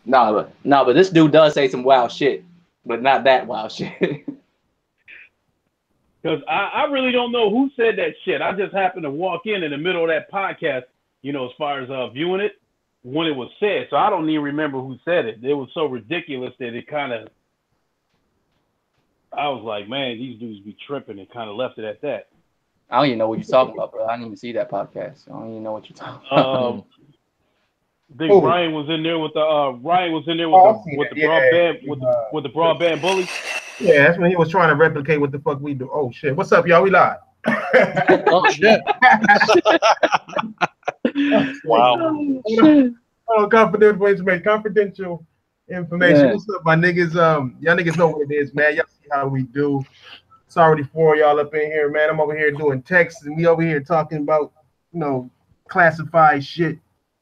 But this dude does say some wild shit, but not that wild shit. Because I really don't know who said that shit. I just happened to walk in the middle of that podcast, as far as viewing it when it was said. So I don't even remember who said it. It was so ridiculous that it kind of, I was like, man, these dudes be tripping, and kind of left it at that. I don't even know what you're talking about, bro. I didn't even see that podcast. I don't even know what you're talking about. I think Ryan was in there with the broadband bully. Yeah, that's when he was trying to replicate what the fuck we do. Oh shit! What's up, y'all? We live. Oh shit! Wow. Oh, confidential information. Yeah. What's up, my niggas? Y'all niggas know what it is, man. Y'all see how we do. It's already 4 of y'all up in here, man. I'm over here doing texts, and we over here talking about, classified shit.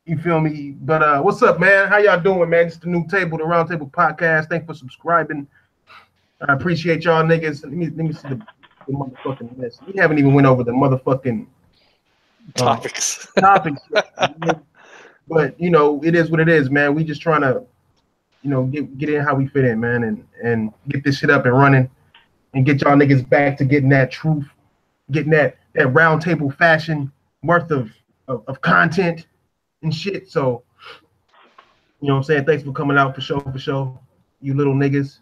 You feel me? But what's up, man? How y'all doing, man? It's the new table, the Round Table Podcast. Thanks for subscribing. I appreciate y'all niggas. Let me see the motherfucking list. We haven't even went over the motherfucking topics. But it is what it is, man. We just trying to, get in how we fit in, man, and get this shit up and running, and get y'all niggas back to getting that truth, getting that round table fashion worth of content and shit. So, you know what I'm saying? Thanks for coming out for sure, you little niggas.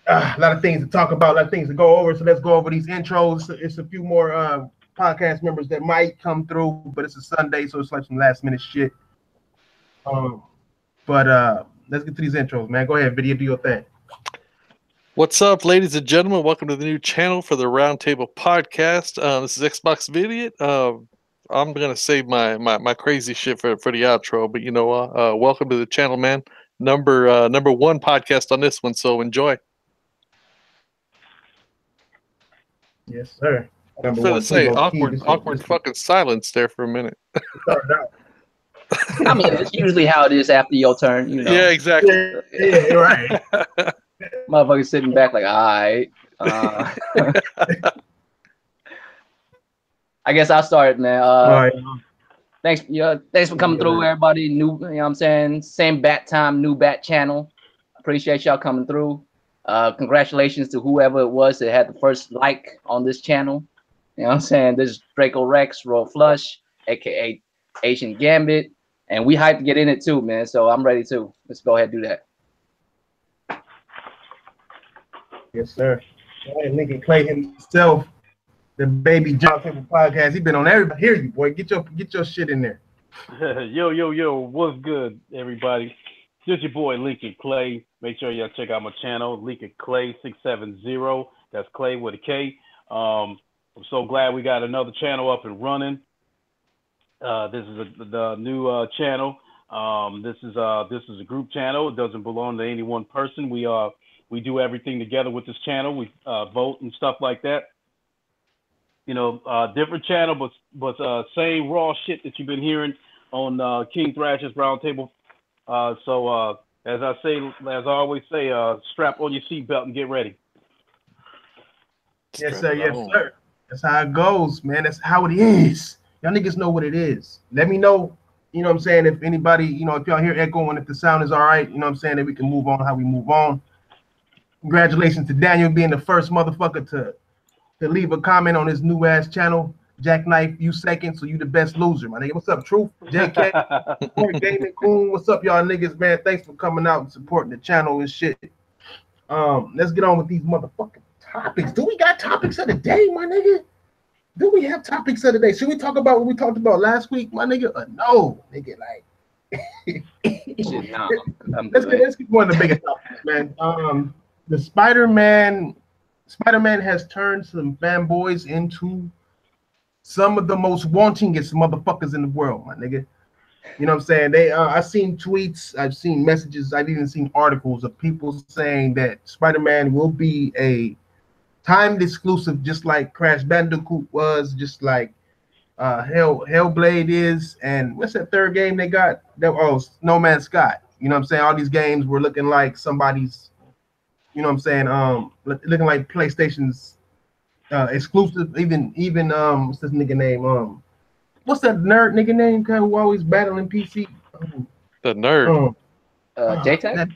A lot of things to talk about, a lot of things to go over. So let's go over these intros. It's a few more podcast members that might come through, but it's a Sunday, so it's like some last minute shit. But let's get to these intros, man. Go ahead, video, do your thing. What's up, ladies and gentlemen? Welcome to the new channel for the Roundtable Podcast. This is Xbox Vidiot. I'm gonna save my crazy shit for the outro, but welcome to the channel, man. Number one podcast on this one, so enjoy. Yes, sir. I was going to say awkward fucking silence there for a minute. I mean, it's usually how it is after your turn, Yeah, exactly. Yeah, right. Motherfucker sitting back like, all right. I guess I'll start, man. All right. Thanks for coming through, everybody. New, you know what I'm saying? Same bat time, new bat channel. Appreciate y'all coming through. Congratulations to whoever it was that had the first like on this channel. You know what I'm saying? This is Draco Rex, Royal Flush, aka Asian Gambit, and we hyped to get in it too, man. So I'm ready too. Let's go ahead and do that. Yes, sir. Lincoln Clay himself, the baby John Table Podcast. He been on everybody. Hear you, boy. Get your shit in there. Yo, what's good, everybody? This is your boy Lincoln Clay. Make sure y'all check out my channel, Lincoln Clay 670. That's Clay with a K. I'm so glad we got another channel up and running. This is the new channel. This is a group channel. It doesn't belong to any one person. We do everything together with this channel. We vote and stuff like that. Different channel, but same raw shit that you've been hearing on King Thrasher's Roundtable. So as I always say, strap on your seatbelt and get ready. Yes, sir. Yes, sir. That's how it goes, man. That's how it is. Y'all niggas know what it is. Let me know, you know what I'm saying, if anybody, if y'all hear echoing, if the sound is all right, you know what I'm saying, that we can move on how we move on. Congratulations to Daniel being the first motherfucker to leave a comment on his new ass channel. Jackknife, you second, so you the best loser, my nigga. What's up, Truth? JK, Gaming Coon. What's up, y'all niggas, man? Thanks for coming out and supporting the channel and shit. Let's get on with these motherfucking topics. Do we got topics of the day, my nigga? Do we have topics of the day? Should we talk about what we talked about last week, my nigga? No, nigga, like. Let's get one of the biggest topics, man. The Spider-Man has turned some fanboys into some of the most wantingest motherfuckers in the world, my nigga. You know what I'm saying? I've seen tweets, I've seen messages, I've even seen articles of people saying that Spider-Man will be a timed exclusive, just like Crash Bandicoot was, just like Hellblade is, and what's that third game they got? No Man's Sky. You know what I'm saying? All these games were looking like somebody's, you know what I'm saying? Looking like PlayStation's exclusive. Even what's this nigga name? What's that nerd nigga name? Who always battling PC? The nerd. JTech?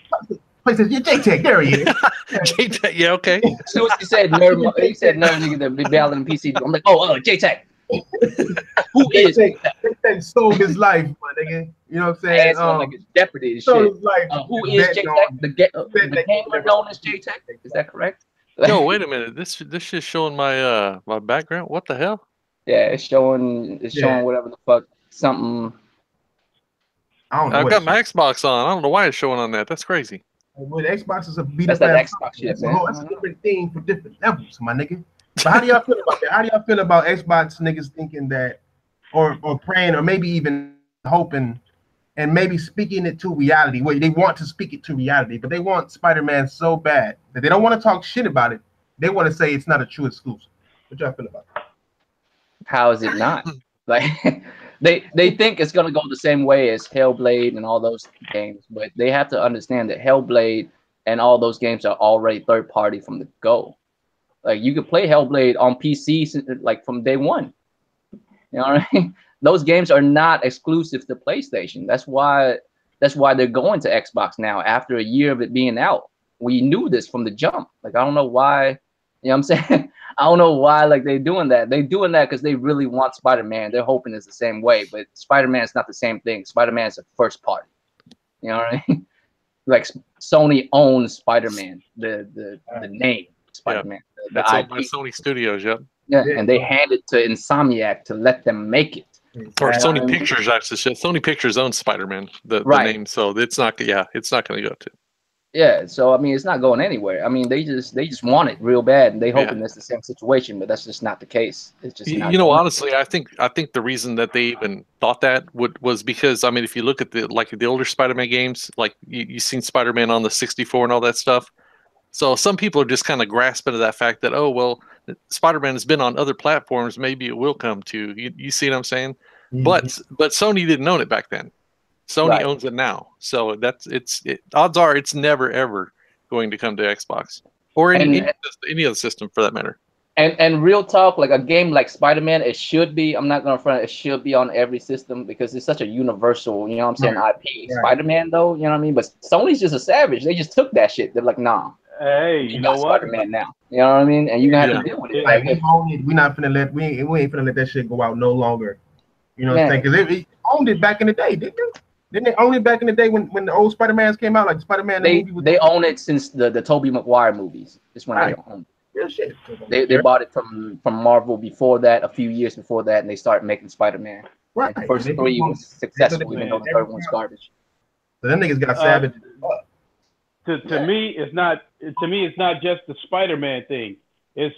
PlayStation, yeah, JTech, there he is. JTech, yeah, okay. As soon as he said nerd, nigga that be battling PC. I'm like, JTech. Who is JTech sold his life, my nigga. You know what I'm saying? answering like it's Jeopardy and sold shit. his life. Who is JTech? The gamer known as JTech? Is that correct? Yo, wait a minute. This shit's showing my my background. What the hell? Yeah, it's showing whatever the fuck something. I don't know. I've got my Xbox on. I don't know why it's showing on that. That's crazy. Well, the Xbox is a beat That's up that ass. Xbox shit, Man. man. That's a different thing for different levels, my nigga. But how do y'all feel about that? How do y'all feel about Xbox niggas thinking that, or praying, or maybe even hoping, and maybe speaking it to reality? Where they want to speak it to reality, but they want Spider-Man so bad that they don't want to talk shit about it. They want to say it's not a true exclusive. What y'all feel about that? How is it not? Like they think it's gonna go the same way as Hellblade and all those games, but they have to understand that Hellblade and all those games are already third party from the go. Like you could play Hellblade on PC like from day one. You know what I mean? Those games are not exclusive to PlayStation. That's why they're going to Xbox now after a year of it being out. We knew this from the jump. Like I don't know why. You know what I'm saying? I don't know why like they're doing that. They're doing that because they really want Spider-Man. They're hoping it's the same way, but Spider-Man is not the same thing. Spider-Man is a first party. You know what I mean? Like Sony owns Spider-Man, the name Spider-Man. Yeah. That's owned by Sony Studios, yep. Yeah, and they hand it to Insomniac to let them make it. Or Sony Pictures actually. Sony Pictures owns Spider-Man, the name, so it's not going to go to. Yeah, so I mean, it's not going anywhere. I mean, they just want it real bad, and they hoping it's the same situation, but that's just not the case. It's just not. You know, honestly, I think the reason that they even thought that was because I mean, if you look at the older Spider-Man games, like you've seen Spider-Man on the 64 and all that stuff. So some people are just kind of grasping to that fact that Spider-Man has been on other platforms, maybe it will come to. You see what I'm saying? Mm-hmm. But Sony didn't own it back then. Sony owns it now, so odds are it's never ever going to come to Xbox or any other system for that matter. And real talk, like a game like Spider-Man, it should be. I'm not gonna front. It should be on every system because it's such a universal. You know what I'm saying? IP. Right. Spider-Man though, you know what I mean. But Sony's just a savage. They just took that shit. They're like, nah. Hey, you know what? Spider-Man now. You know what I mean? And you have to deal with it. Like we ain't finna let that shit go out no longer. You know what I'm saying? Because they owned it back in the day, didn't they? Didn't they own it back in the day when the old Spider-Mans came out, like Spider-Man? They own it since the Tobey Maguire movies. It's when they own it. Real shit. They bought it from Marvel before that, a few years before that, and they started making Spider-Man. Right. And the first 3 was successful, even though the third one's garbage. So them niggas got savage. To me, it's not just the Spider-Man thing.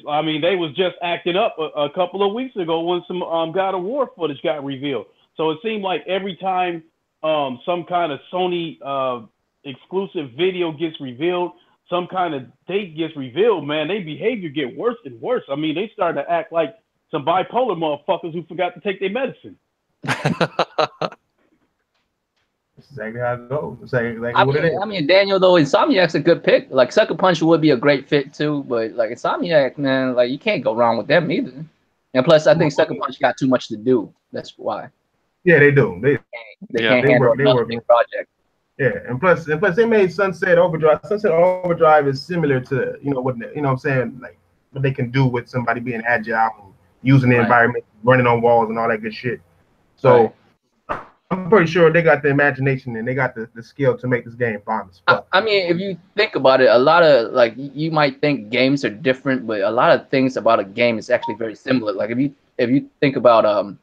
I mean, they was just acting up a couple of weeks ago when some God of War footage got revealed. So it seemed like every time some kind of Sony exclusive video gets revealed, some kind of date gets revealed, man, their behavior get worse and worse. I mean, they started to act like some bipolar motherfuckers who forgot to take their medicine. That's exactly how it goes. Exactly what it is. I mean, Daniel, though, Insomniac's a good pick. Like, Sucker Punch would be a great fit, too. But, like, Insomniac, man, like, you can't go wrong with them either. And plus, I think Sucker Punch got too much to do. That's why. Yeah, they do. They can't handle another big project. Yeah, and plus they made Sunset Overdrive. Sunset Overdrive is similar to what I'm saying, like what they can do with somebody being agile and using the environment, running on walls and all that good shit. So I'm pretty sure they got the imagination and they got the skill to make this game bomb as fuck. I mean, if you think about it, a lot of like you might think games are different, but a lot of things about a game is actually very similar. Like if you think about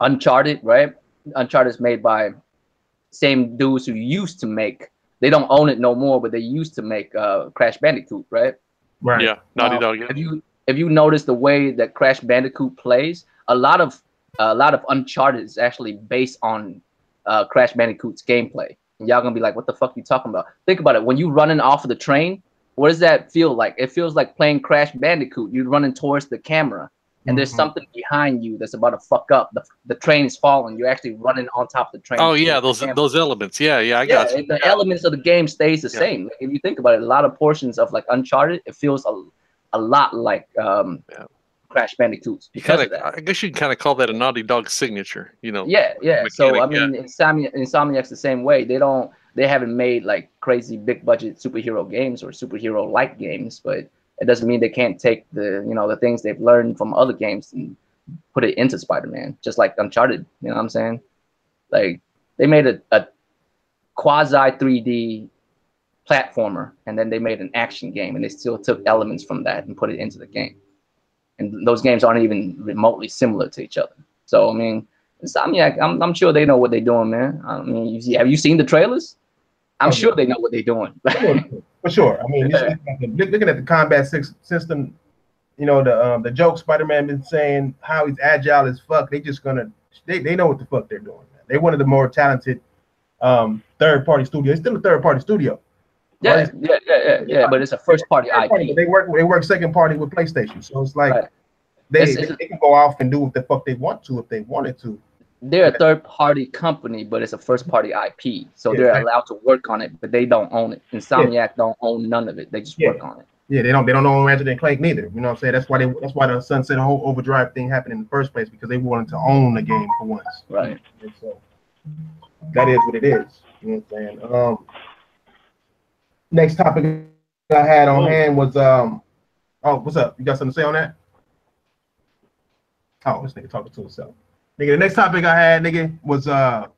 Uncharted, right? Uncharted is made by same dudes who used to make. They don't own it no more, but they used to make Crash Bandicoot, right? Right. Yeah. Naughty Dog. Yeah. If you notice the way that Crash Bandicoot plays, a lot of Uncharted is actually based on Crash Bandicoot's gameplay. And y'all gonna be like, what the fuck are you talking about? Think about it. When you running off of the train, what does that feel like? It feels like playing Crash Bandicoot. You're running towards the camera. And there's something behind you that's about to fuck up. The train is falling. You're actually running on top of the train. Oh yeah, those elements. Yeah, I got you. The elements of the game stays the same. Like, if you think about it, a lot of portions of like Uncharted, it feels a lot like Crash Bandicoots because of that. I guess you can kind of call that a Naughty Dog signature. Yeah. So I mean, Insomniac's the same way. They don't they haven't made like crazy big budget superhero games or superhero like games, but it doesn't mean they can't take the the things they've learned from other games and put it into Spider-Man, just like Uncharted. You know what I'm saying? Like they made a quasi 3D platformer, and then they made an action game, and they still took elements from that and put it into the game. And those games aren't even remotely similar to each other. So I mean, Insomniac, I'm sure they know what they're doing, man. I mean, have you seen the trailers? I'm sure they know what they're doing. For sure. I mean, looking at the combat system, the joke Spider-Man been saying, how he's agile as fuck. They know what the fuck they're doing. Man. They're one of the more talented third-party studios. It's still a third-party studio. Yeah, but it's a first-party IP. They work second-party with PlayStation, so it's like they can go off and do what the fuck they want to if they wanted to. They're a third-party company, but it's a first-party IP, so they're allowed to work on it, but they don't own it. Insomniac don't own none of it; they just work on it. Yeah, they don't own Ratchet and Clank neither. You know what I'm saying? That's why the Sunset Overdrive thing happened in the first place, because they wanted to own the game for once. Right. And so that is what it is. You know what I'm saying? Next topic I had on hand was oh, what's up? You got something to say on that? Oh, this nigga talking to himself. Nigga, the next topic I had, nigga, was the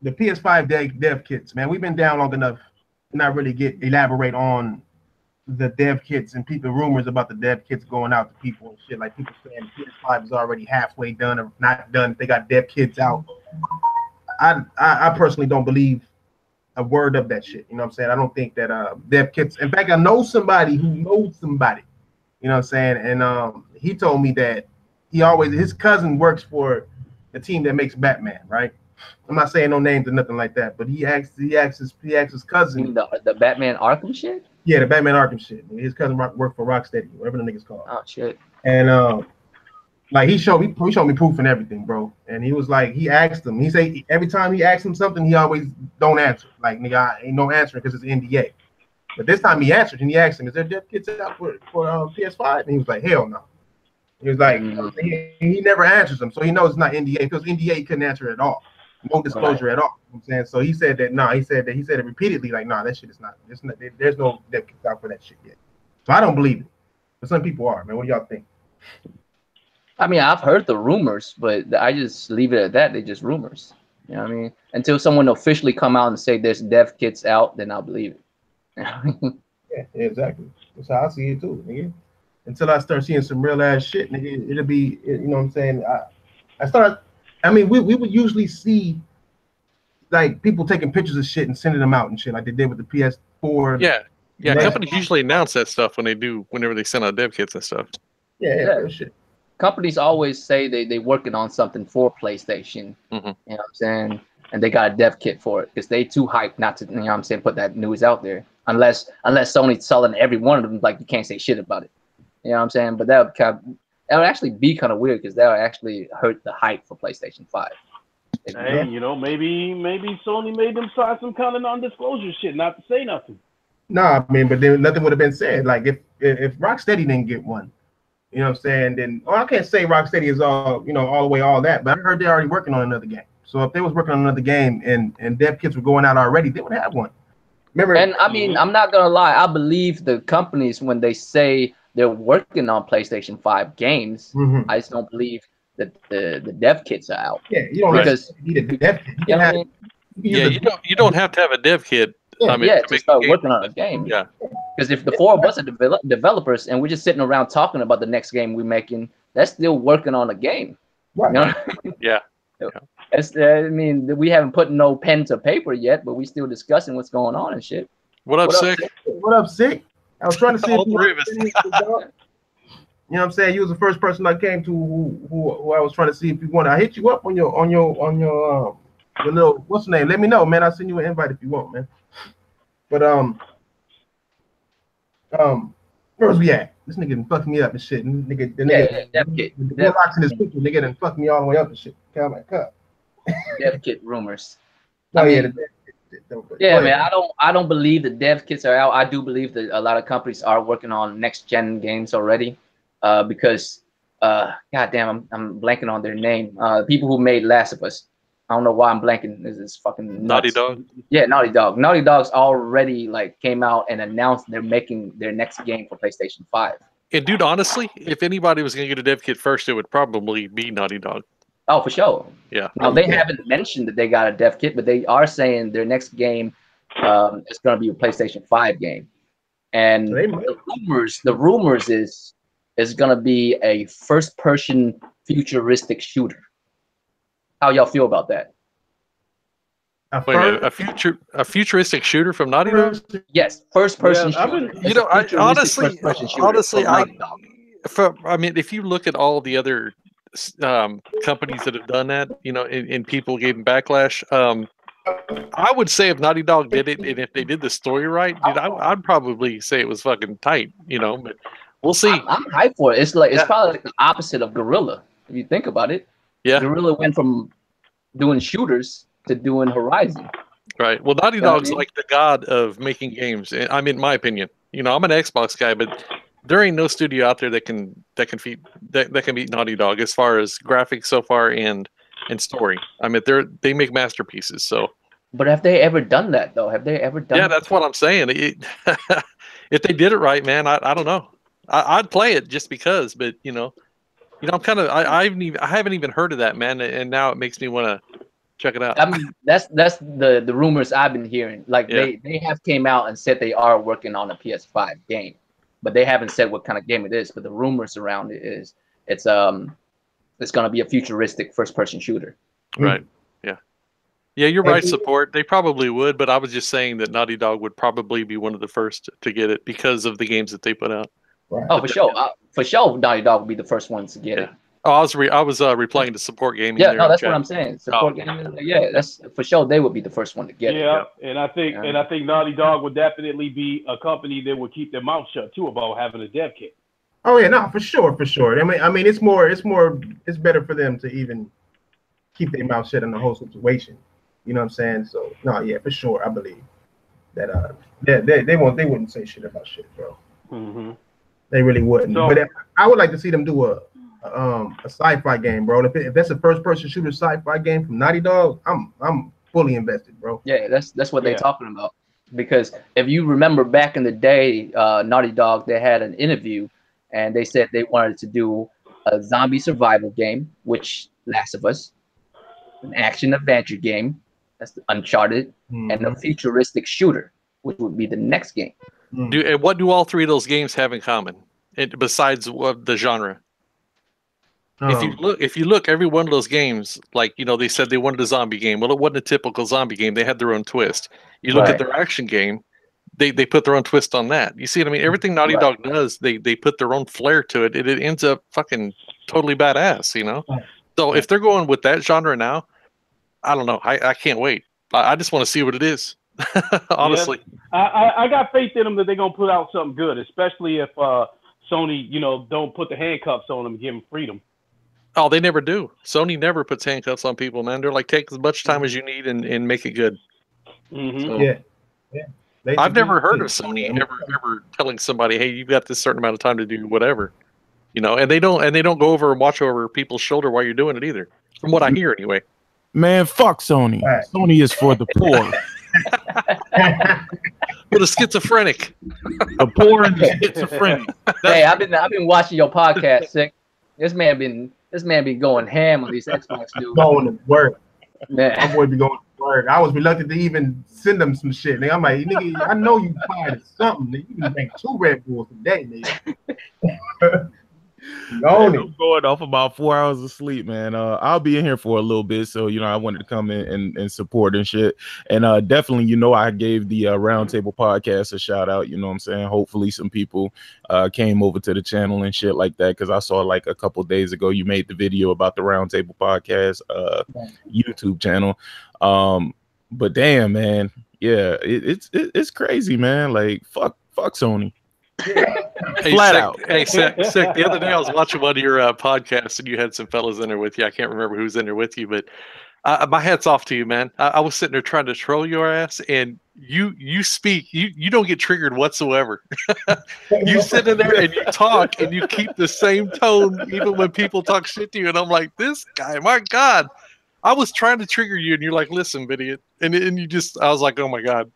PS5 dev kits. Man, we've been down long enough to not really elaborate on the dev kits and rumors about the dev kits going out to people and shit. Like people saying the PS5 is already halfway done or not done. They got dev kits out. I personally don't believe a word of that shit. You know what I'm saying? I don't think that dev kits. In fact, I know somebody who knows somebody. You know what I'm saying? And he told me that his cousin works for the team that makes Batman, right? I'm not saying no names or nothing like that, but he asked his cousin. The Batman Arkham shit? Yeah, the Batman Arkham shit. His cousin worked for Rocksteady, whatever the nigga's called. Oh shit. And like he showed me proof and everything, bro. And he was like, he asked him. He said every time he asked him something, he always don't answer. Like, nigga, I ain't no answering because it's NDA. But this time he answered and he asked him, "Is there dev kits out for PS5?" And he was like, "Hell no." He was like, he never answers them, so he knows it's not NDA. If it was NDA, he couldn't answer it at all. No disclosure at all. You know what I'm saying? So he said that he said it repeatedly, like, nah, that shit is not. There's no dev kits out for that shit yet. So I don't believe it. But some people are, man. What do y'all think? I mean, I've heard the rumors, but I just leave it at that. They're just rumors. You know what I mean? Until someone officially come out and say there's dev kits out, then I'll believe it. Yeah, exactly. That's how I see it too, nigga. Until I start seeing some real ass shit, nigga, it'll be, you know what I'm saying? We would usually see like people taking pictures of shit and sending them out and shit, like they did with the PS4. Yeah. Companies usually announce that stuff whenever they send out dev kits and stuff. Yeah. Shit. Companies always say they working on something for PlayStation. Mm-hmm. You know what I'm saying? And they got a dev kit for it because they too hyped not to, you know what I'm saying, put that news out there. Unless Sony's selling every one of them, like you can't say shit about it. You know what I'm saying? But that would actually be kind of weird because that would actually hurt the hype for PlayStation 5. Hey, maybe Sony made them sign some kind of non-disclosure shit, not to say nothing. Nah, I mean, but then nothing would have been said. Like if Rocksteady didn't get one, you know what I'm saying? Then I can't say Rocksteady is all the way all that, but I heard they're already working on another game. So if they was working on another game and dev kits were going out already, they would have one. Remember? And I mean, I'm not gonna lie. I believe the companies when they say they're working on PlayStation 5 games. Mm-hmm. I just don't believe that the dev kits are out. Yeah, you don't need a dev kit. You don't have to have a dev kit. To start working on a game. Yeah, because if the four of us are developers and we're just sitting around talking about the next game we're making, that's still working on a game. Right. You know? Yeah. I mean, we haven't put no pen to paper yet, but we still discussing what's going on and shit. What up, Sick? What up, Sick? I was trying to see all three of us. You know what I'm saying? You was the first person I came to who I was trying to see if you want. I hit you up on your little, what's the name? Let me know, man. I'll send you an invite if you want, man. But where's we at? This nigga done fucked me up and shit. The locks in his picture, nigga done fucked me all the way up and shit. Come on, cut. Dev kit rumors. Man. I don't believe the dev kits are out. I do believe that a lot of companies are working on next gen games already. Because goddamn, I'm blanking on their name. People who made Last of Us. I don't know why I'm blanking. This is fucking nuts. Naughty Dog. Yeah, Naughty Dog. Naughty Dog's already like came out and announced they're making their next game for PlayStation 5. And dude, honestly, if anybody was gonna get a dev kit first, it would probably be Naughty Dog. Oh, for sure. Yeah. Now they haven't mentioned that they got a dev kit, but they are saying their next game is going to be a PlayStation 5 game. And the rumors is going to be a first-person futuristic shooter. How y'all feel about that? A futuristic shooter from Naughty Dog? Yes, first-person shooter. You know, honestly, I mean, if you look at all the other companies that have done that, you know, and people gave them backlash. I would say if Naughty Dog did it, and if they did the story right, dude, I'd probably say it was fucking tight, you know. But we'll see. I'm hyped for it. It's probably like the opposite of Guerrilla, if you think about it. Yeah, Guerrilla went from doing shooters to doing Horizon. Right. Well, Naughty Dog's like the god of making games. I mean, in my opinion, you know, I'm an Xbox guy, but there ain't no studio out there that can beat Naughty Dog as far as graphics so far and story. I mean, they make masterpieces. So, but have they ever done that though? Have they ever done? Yeah, that's what I'm saying. If they did it right, man, I don't know. I'd play it just because, but you know, I'm kind of I haven't even heard of that, man, and now it makes me want to check it out. I mean, that's the rumors I've been hearing. Like they have came out and said they are working on a PS5 game. But they haven't said what kind of game it is. But the rumors around it is it's going to be a futuristic first-person shooter. Right. Yeah. Yeah, you're right. Support. They probably would, but I was just saying that Naughty Dog would probably be one of the first to get it because of the games that they put out. Right. Oh, for sure. For sure, Naughty Dog would be the first ones to get it. Oh, I was replying to Support Gaming. Yeah, no, that's what I'm saying. Support Gaming. Yeah, that's for sure. They would be the first one to get it. Yeah, and I think Naughty Dog would definitely be a company that would keep their mouth shut too about having a dev kit. Oh yeah, no, for sure. I mean, it's better for them to even keep their mouth shut in the whole situation. You know what I'm saying? So no, yeah, for sure. I believe that they wouldn't say shit about shit, bro. Mm-hmm. They really wouldn't. So, but I would like to see them do a sci-fi game, bro. If that's a first-person shooter sci-fi game from Naughty Dog, I'm fully invested, bro. Yeah, that's what they're talking about. Because if you remember back in the day, Naughty Dog, they had an interview, and they said they wanted to do a zombie survival game, which Last of Us, an action adventure game, that's the Uncharted, and a futuristic shooter, which would be the next game. And what do all three of those games have in common, besides the genre? If you look, every one of those games, like, you know, they said they wanted a zombie game. Well, it wasn't a typical zombie game. They had their own twist. You look at their action game, they put their own twist on that. You see what I mean? Everything Naughty Dog does, they put their own flair to it. It ends up fucking totally badass, you know? So if they're going with that genre now, I don't know. I can't wait. I just want to see what it is. Honestly. Yeah. I got faith in them that they're going to put out something good, especially if Sony, you know, don't put the handcuffs on them and give them freedom. Oh, they never do. Sony never puts handcuffs on people, man. They're like, take as much time as you need and make it good. Mm-hmm. So, yeah. I've never heard of Sony ever telling somebody, "Hey, you've got this certain amount of time to do whatever," you know. And they don't go over and watch over people's shoulder while you're doing it either. From what I hear, anyway. Man, fuck Sony. Right. Sony is for the poor. For the schizophrenic. The poor and the schizophrenic. Hey, I've been watching your podcast, Sick. This man be going ham on these Xbox dudes. Going to work. Man. My boy be going to work. I was reluctant to even send them some shit. Nigga, I'm like, nigga, I know you tired of something. Nigga. You can drink 2 Red Bulls a day, nigga. I'm going off about 4 hours of sleep, man. I'll be in here for a little bit, so you know I wanted to come in and support and shit. And definitely, you know, I gave the Roundtable Podcast a shout out. You know what I'm saying? Hopefully, some people came over to the channel and shit like that, because I saw like a couple days ago you made the video about the Roundtable Podcast YouTube channel. But damn, man, yeah, it's crazy, man. Like fuck Sony. Hey, flat Sick, out. Hey, Sick, the other day I was watching one of your podcasts and you had some fellas in there with you. I can't remember who's in there with you, but my hat's off to you, man. I was sitting there trying to troll your ass, and you speak. You don't get triggered whatsoever. You sit in there and you talk and you keep the same tone even when people talk shit to you. And I'm like, this guy, my God. I was trying to trigger you, and you're like, "Listen, idiot," and you just, I was like, "Oh my god."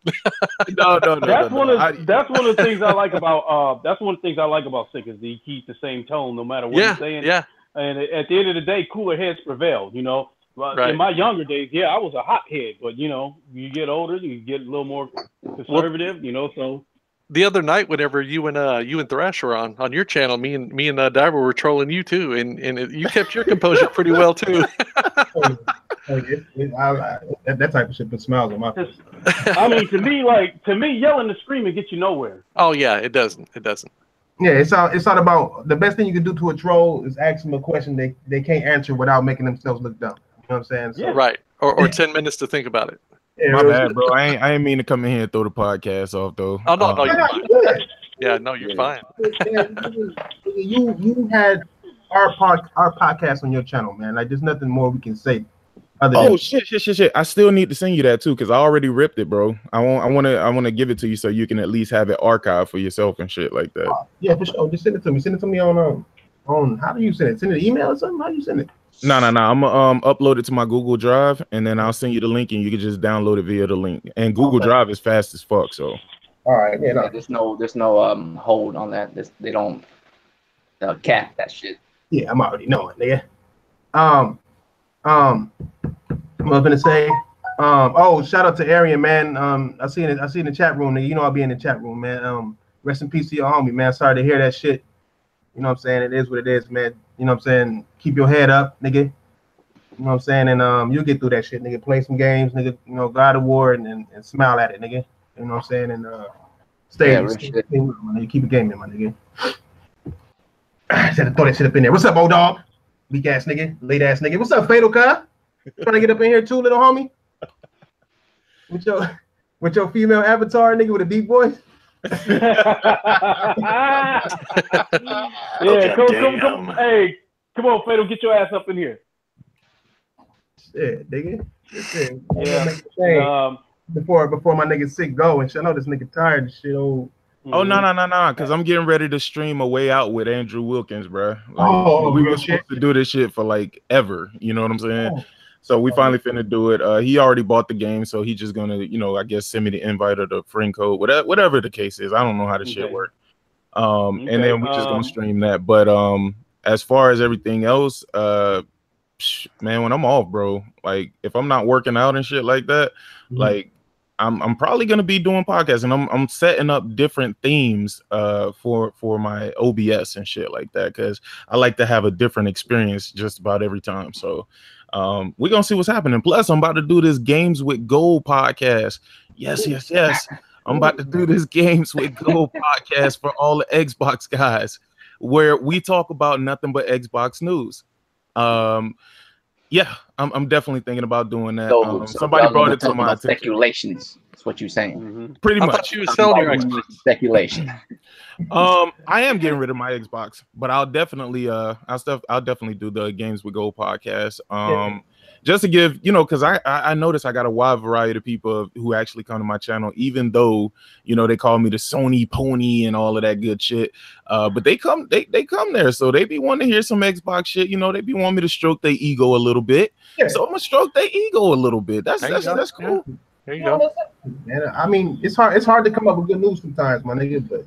No. That's one of the things I like about that's one of the things I like about Sick is he keeps the same tone no matter what he's saying. Yeah. And at the end of the day, cooler heads prevail. You know, Right. In my younger days, I was a hothead, but you know, you get older, you get a little more conservative. You know, so. The other night, whenever you and Thrash were on your channel, me and Diver were trolling you too, and you kept your composure pretty well too. That type of shit puts smiles on my face. I mean, to me, yelling and screaming gets you nowhere. Oh yeah, it doesn't. Yeah, it's all about the best thing you can do to a troll is ask them a question they can't answer without making themselves look dumb. You know what I'm saying? So, yeah. Right. Or 10 minutes to think about it. Yeah, My bad, bro. I ain't mean to come in here and throw the podcast off though. Oh no, you're fine. Yeah, no, you're fine. You had our podcast on your channel, man. Like, there's nothing more we can say. Shit! I still need to send you that too, because I already ripped it, bro. I want to give it to you so you can at least have it archived for yourself and shit like that. Yeah, for sure. Just send it to me. Send it to me on how do you send it? Send it an email or something? How do you send it? No. I'm gonna upload it to my Google Drive, and then I'll send you the link, and you can just download it via the link. And Google Drive is fast as fuck. So. All right. Yeah. No. There's no hold on that. They don't cap that shit. Yeah, I'm already knowing, nigga. I was gonna say, shout out to Arian, man. I see in the chat room, nigga. You know I'll be in the chat room, man. Rest in peace to your homie, man. Sorry to hear that shit. You know what I'm saying? It is what it is, man. You know what I'm saying? Keep your head up, nigga. You know what I'm saying? And you'll get through that shit, nigga. Play some games, nigga. You know, God of War and smile at it, nigga. You know what I'm saying? And stay nigga. Keep it gaming, my nigga. I said to throw that shit up in there. What's up, old dog? Weak ass nigga, late ass nigga. What's up, Fatal Car? Trying to get up in here too, little homie? With your female avatar, nigga, with a deep voice? Yeah, come. Hey, come on, Fatal, get your ass up in here. Shit, nigga. Shit. Yeah. Before my nigga Sick go and shit. I know this nigga tired and shit. Oh no, because I'm getting ready to stream A Way Out with Andrew Wilkins, bro. Like, we were supposed to do this shit for like ever. You know what I'm saying? So we finally finna do it. He already bought the game, so he's just gonna, I guess send me the invite or the friend code, whatever the case is. I don't know how the shit works. And then we just gonna stream that. But as far as everything else, man, when I'm off, bro, like if I'm not working out and shit like that, like I'm probably gonna be doing podcasts, and I'm setting up different themes for my OBS and shit like that, because I like to have a different experience just about every time. So we're gonna see what's happening. Plus, I'm about to do this Games with Gold podcast. Yes. I'm about to do this Games with Gold podcast for all the Xbox guys, where we talk about nothing but Xbox news. Yeah, I'm definitely thinking about doing that. Somebody brought it to my attention. Speculations. That's what you're saying. Pretty much. I thought you were selling your Xbox. Speculation. I am getting rid of my Xbox, but I'll definitely I'll definitely do the Games with Gold podcast. Just to give, because I notice I got a wide variety of people who actually come to my channel, even though, they call me the Sony pony and all of that good shit. But they come there. So they be wanting to hear some Xbox shit. They be wanting me to stroke their ego a little bit. Yeah. So I'm going to stroke their ego a little bit. That's cool. There you go. Man, I mean, it's hard to come up with good news sometimes, my nigga, but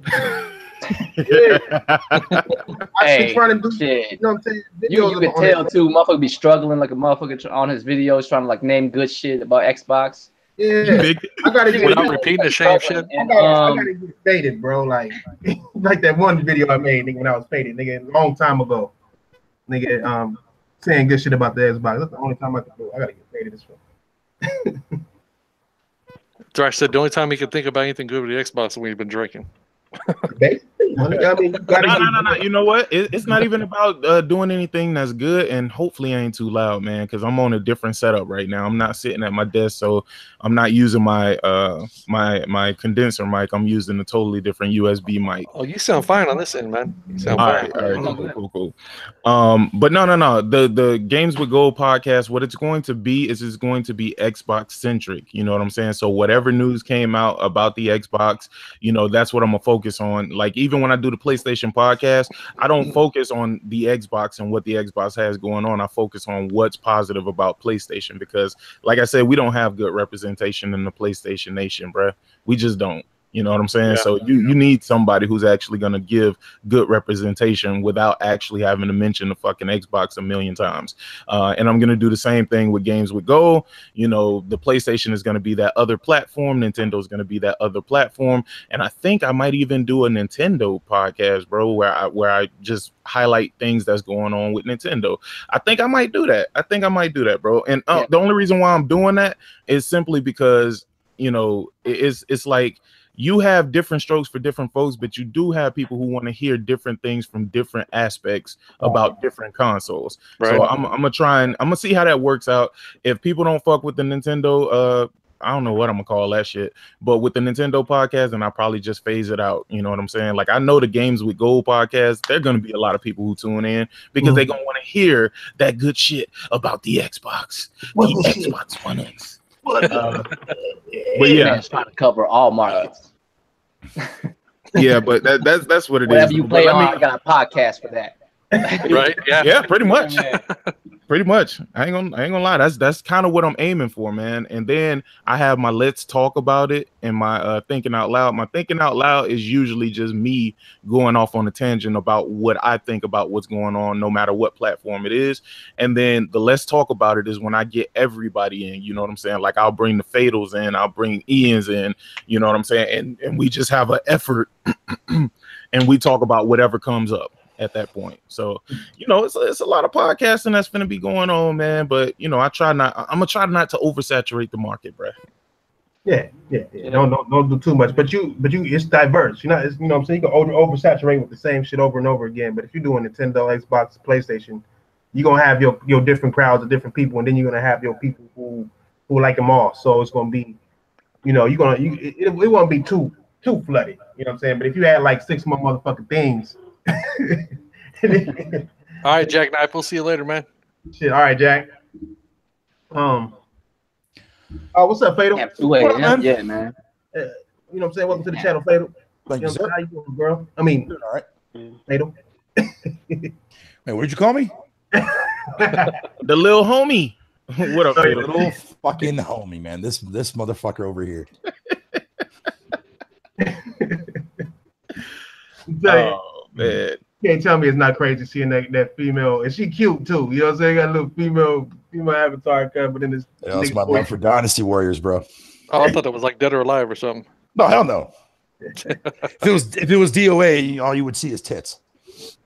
hey, trying to do shit. You know what I'm saying? You can tell too, motherfucker be struggling like a motherfucker on his videos trying to like name good shit about Xbox. Yeah, I gotta get without repeating the same shit. I gotta get faded, bro. Like that one video I made, nigga, when I was faded, nigga, a long time ago. Nigga, saying good shit about the Xbox. That's the only time I can do it. I gotta get faded this one. So I said the only time he could think about anything good with the Xbox is when he's been drinking. No. You know what? It's not even about doing anything that's good, and hopefully I ain't too loud, man, because I'm on a different setup right now. I'm not sitting at my desk, so I'm not using my my condenser mic. I'm using a totally different USB mic. Oh, you sound fine on this end, man. You sound fine. All right, cool. But no. The Games with Gold podcast, what it's going to be is it's going to be Xbox centric. You know what I'm saying? So whatever news came out about the Xbox, that's what I'm gonna focus focus on, like, even when I do the PlayStation podcast, I don't focus on the Xbox and what the Xbox has going on. I focus on what's positive about PlayStation because, like I said, we don't have good representation in the PlayStation Nation, bro. We just don't. You know what I'm saying? Yeah. So you need somebody who's actually going to give good representation without actually having to mention the fucking Xbox a million times. And I'm going to do the same thing with Games with Gold. You know, the PlayStation is going to be that other platform. Nintendo is going to be that other platform. And I think I might even do a Nintendo podcast, bro, where I just highlight things that's going on with Nintendo. I think I might do that. Bro. And the only reason why I'm doing that is simply because, you know, it's like, you have different strokes for different folks, but you do have people who want to hear different things from different aspects about different consoles. Right. So I'm gonna see how that works out. If people don't fuck with the Nintendo, I don't know what I'm gonna call that shit, but with the Nintendo podcast, and I'll probably just phase it out. You know what I'm saying? Like, I know the Games with Gold podcast, there are gonna be a lot of people who tune in because they're gonna want to hear that good shit about the Xbox, Xbox One X. But yeah, it's trying to cover all markets. Yeah, but that's what it Whatever is. you play on, I got a podcast for that. Right? Yeah, pretty much. Pretty much. I ain't gonna lie. That's kind of what I'm aiming for, man. And then I have my let's talk about it and my thinking out loud. My thinking out loud is usually just me going off on a tangent about what I think about what's going on, no matter what platform it is. And then the let's talk about it is when I get everybody in. You know what I'm saying? Like, I'll bring the Fatals in, I'll bring Ian's in. You know what I'm saying? And we just have an effort, and we talk about whatever comes up at that point. So, you know, it's a lot of podcasting that's going to be going on, man. But, you know, I'm gonna try not to oversaturate the market, bro. Yeah. Don't do too much. But it's diverse. You know what I'm saying? You can oversaturate with the same shit over and over again. But if you're doing Nintendo, Xbox, PlayStation, you're gonna have your different crowds of different people, and then you're gonna have your people who like them all. So it's gonna be, you know, it won't be too flooded. You know what I'm saying? But if you had like 6 more motherfucking things. All right, Jack Knife. We'll see you later, man. Shit. All right, Jack. Oh, what's up, Fatal? Yeah, man. You know what I'm saying? Welcome to the channel, Fatal. Thank you, sir. How you doing, girl? I mean, all right. Fatal. Hey, what'd you call me? The little homie. What up, Fatal? Little fucking homie, man. This motherfucker over here. Oh, man. You can't tell me it's not crazy seeing that female, and she cute too. You know what I'm saying? Got a little female avatar covered in this. Yeah, that's my love for Dynasty Warriors, bro. Oh, I thought it was like Dead or Alive or something. No, hell no. If it was DOA, all you would see is tits.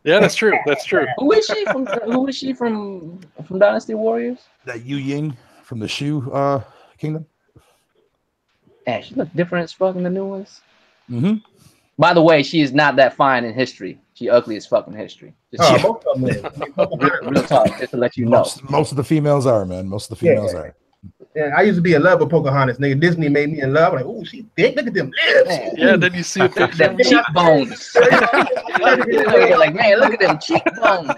Yeah, that's true. That's true. Who is she from Dynasty Warriors? That Yu Ying from the Shu Kingdom. Yeah, she looks different as fuck in the new ones. Mm-hmm. By the way, she is not that fine in history. She ugly as fuck in history. Real talk, just to let you know. Most of the females are, man. Most of the females are. Yeah, I used to be in love with Pocahontas, nigga. Disney made me in love. Like, oh, she thick. Look at them lips. Yeah, then you see a picture. Them cheekbones. Like, man, look at them cheekbones.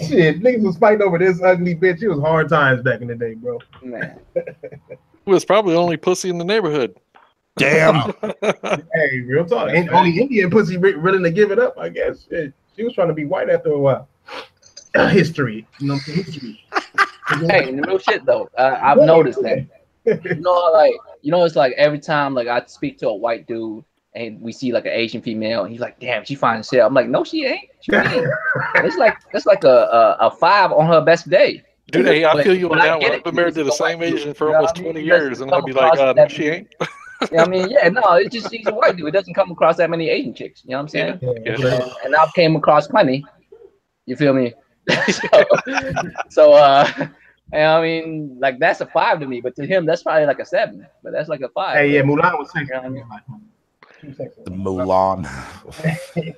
Shit, niggas was fighting over this ugly bitch. It was hard times back in the day, bro. Man. It was probably the only pussy in the neighborhood. Damn. Hey, real talk. Ain't only Indian pussy willing to give it up, I guess. Shit. She was trying to be white after a while. History. You know, history. Hey, real shit though. I've noticed that. It's like every time like I speak to a white dude and we see like an Asian female and he's like, damn, she fine as hell. I'm like, no, she ain't. She ain't. It's like a 5 on her best day. Dude, hey, I feel you on that one. I've been married to the same Asian for almost 20 years, and I'll be like, no, she ain't. Yeah, I mean, yeah, no, it's just he's a white dude. It doesn't come across that many Asian chicks. You know what I'm saying? Yeah. And I've came across plenty. You feel me? so I mean, like that's a 5 to me, but to him that's probably like a 7. But that's like a 5. Hey, yeah, Mulan was 6. You know what I mean? The Mulan.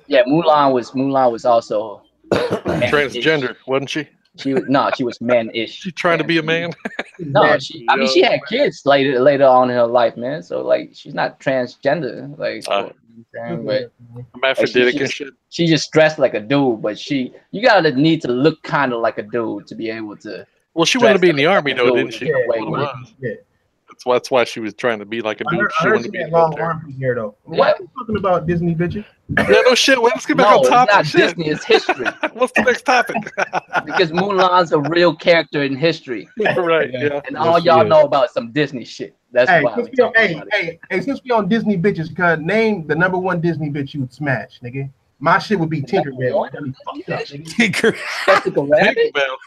Yeah, Mulan was also transgender, wasn't she? She was man-ish. She trying to be a man? No, she had kids later on in her life, man. So like she's not transgender, like but I'm hermaphroditic and shit. She just dressed like a dude, but you gotta need to look kind of like a dude to be able to. Well, she wanted to be in the army though, didn't she? Yeah. That's why she was trying to be like a I dude. heard, She wanted to she be had a long military. arms in here though. Yeah. What are you talking about, Disney bitches? Yeah, no shit. Let's get back No, on it's topic. not Shit. Disney. It's history. What's the next topic? Because Mulan's a real character in history, Right. Yeah. and all y'all know about some Disney shit. That's Hey, why since we we on, talking about it. since we on Disney bitches, cause name the number one Disney bitch you would smash, nigga. My shit would be Tinkerbell. What? That'd be fucked up, nigga. Tinker. Jessica Rabbit. Tinkerbell.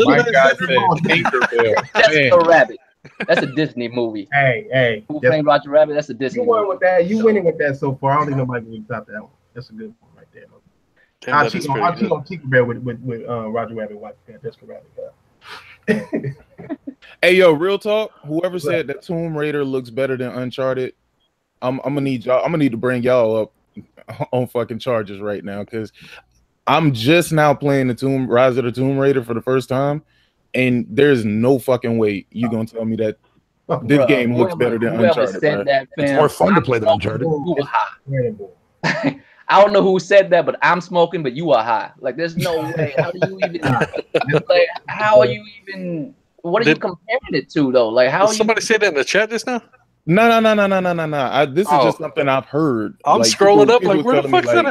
My God said Tinkerbell. Jessica Man. Rabbit. That's a Disney movie. Hey, Who that's- Framed Roger Rabbit? That's a Disney you won movie. with that. You winning with that so far. I don't think nobody can top that one. That's a good one right there. Damn, I'll that cheat is on pretty good. Tinkerbell with Roger Rabbit. Wife, Jessica Rabbit. Hey, yo, real talk. Whoever said that Tomb Raider looks better than Uncharted, I'm gonna need y'all. I'm gonna need to bring y'all up on fucking charges right now because I'm just now playing the Rise of the Tomb Raider for the first time, and there's no fucking way you gonna tell me that this Bruh, game looks whoever- better than whoever Uncharted. said Bro. that, It's fam, more fun to I'm play than smoking, Uncharted. You are high. Incredible. I don't know who said that, but I'm smoking, but you are high. Like, there's no way. How do you even? Like, how are you even? What are you comparing it to, though? Like, how? Did somebody say that in the chat just now? No. This is just something I've heard. I'm Like, scrolling people- up like, people where the telling me, fuck's that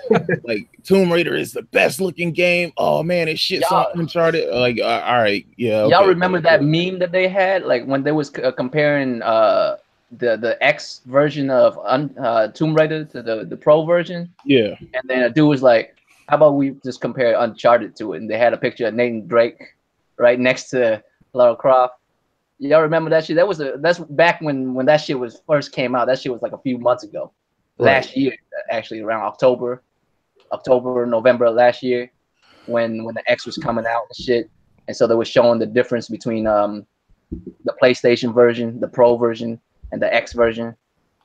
like, at? like Tomb Raider is the best looking game. Oh man, it shit's on Uncharted. Like, all right, yeah. Y'all okay. remember that meme that they had, like when they was comparing the X version of Tomb Raider to the Pro version? Yeah. And then a dude was like, "How about we just compare Uncharted to it?" And they had a picture of Nathan Drake right next to Lara Croft. Y'all remember that shit? That's back when that shit was first came out. That shit was like a few months ago, last year, actually around October, November of last year, when the X was coming out and shit. And so they were showing the difference between the PlayStation version, the Pro version, and the X version.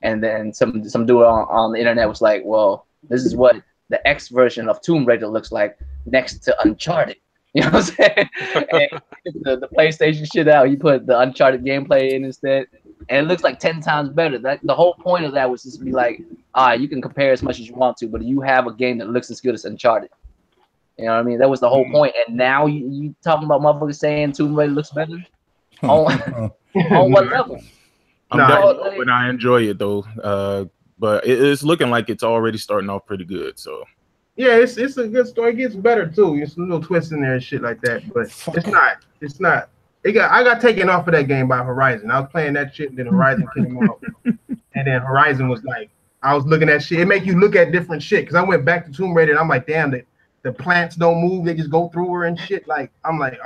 And then some dude on the internet was like, "Well, this is what the X version of Tomb Raider looks like next to Uncharted." You know what I'm saying? And the PlayStation shit out. You put the Uncharted gameplay in instead, and it looks like 10 times better. The whole point of that was just to be like, you can compare as much as you want to, but you have a game that looks as good as Uncharted. You know what I mean? That was the whole point. And now you talking about motherfuckers saying Tomb Raider looks better? On what level? But I enjoy it though. But it's looking like it's already starting off pretty good. So yeah, it's a good story. It gets better too. There's some little twists in there and shit like that. But it's not. I got taken off of that game by Horizon. I was playing that shit, and then Horizon came out, and then Horizon was like, I was looking at shit. It make you look at different shit. Cause I went back to Tomb Raider, and I'm like, damn, the plants don't move; they just go through her and shit. Like I'm like,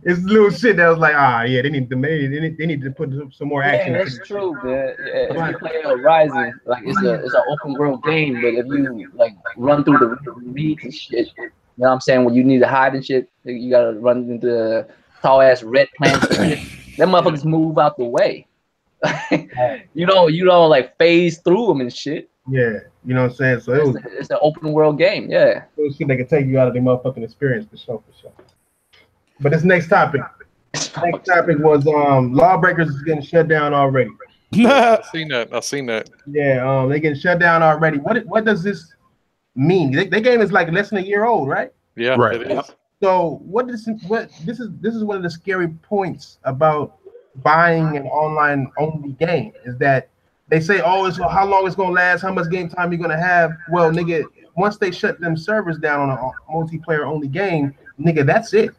it's little shit that was like, yeah, they need to put some more action. Yeah, that's true, man. Yeah, if you play Horizon, like it's an open world game, but if you like run through the reeds and shit, you know what I'm saying? When you need to hide and shit, you gotta run into the tall ass red plants and shit. Them motherfuckers move out the way. you don't like phase through them and shit. Yeah, you know what I'm saying? So it's an open world game, yeah. It was shit that could take you out of the motherfucking experience for sure. But this next topic was Lawbreakers is getting shut down already. I've seen that. Yeah, they getting shut down already. What does this mean? Their game is like less than a year old, right? Yeah, right. It is. So this is one of the scary points about buying an online only game is that they say, how long it's gonna last, how much game time you're gonna have. Well, nigga, once they shut them servers down on a multiplayer only game, nigga, that's it.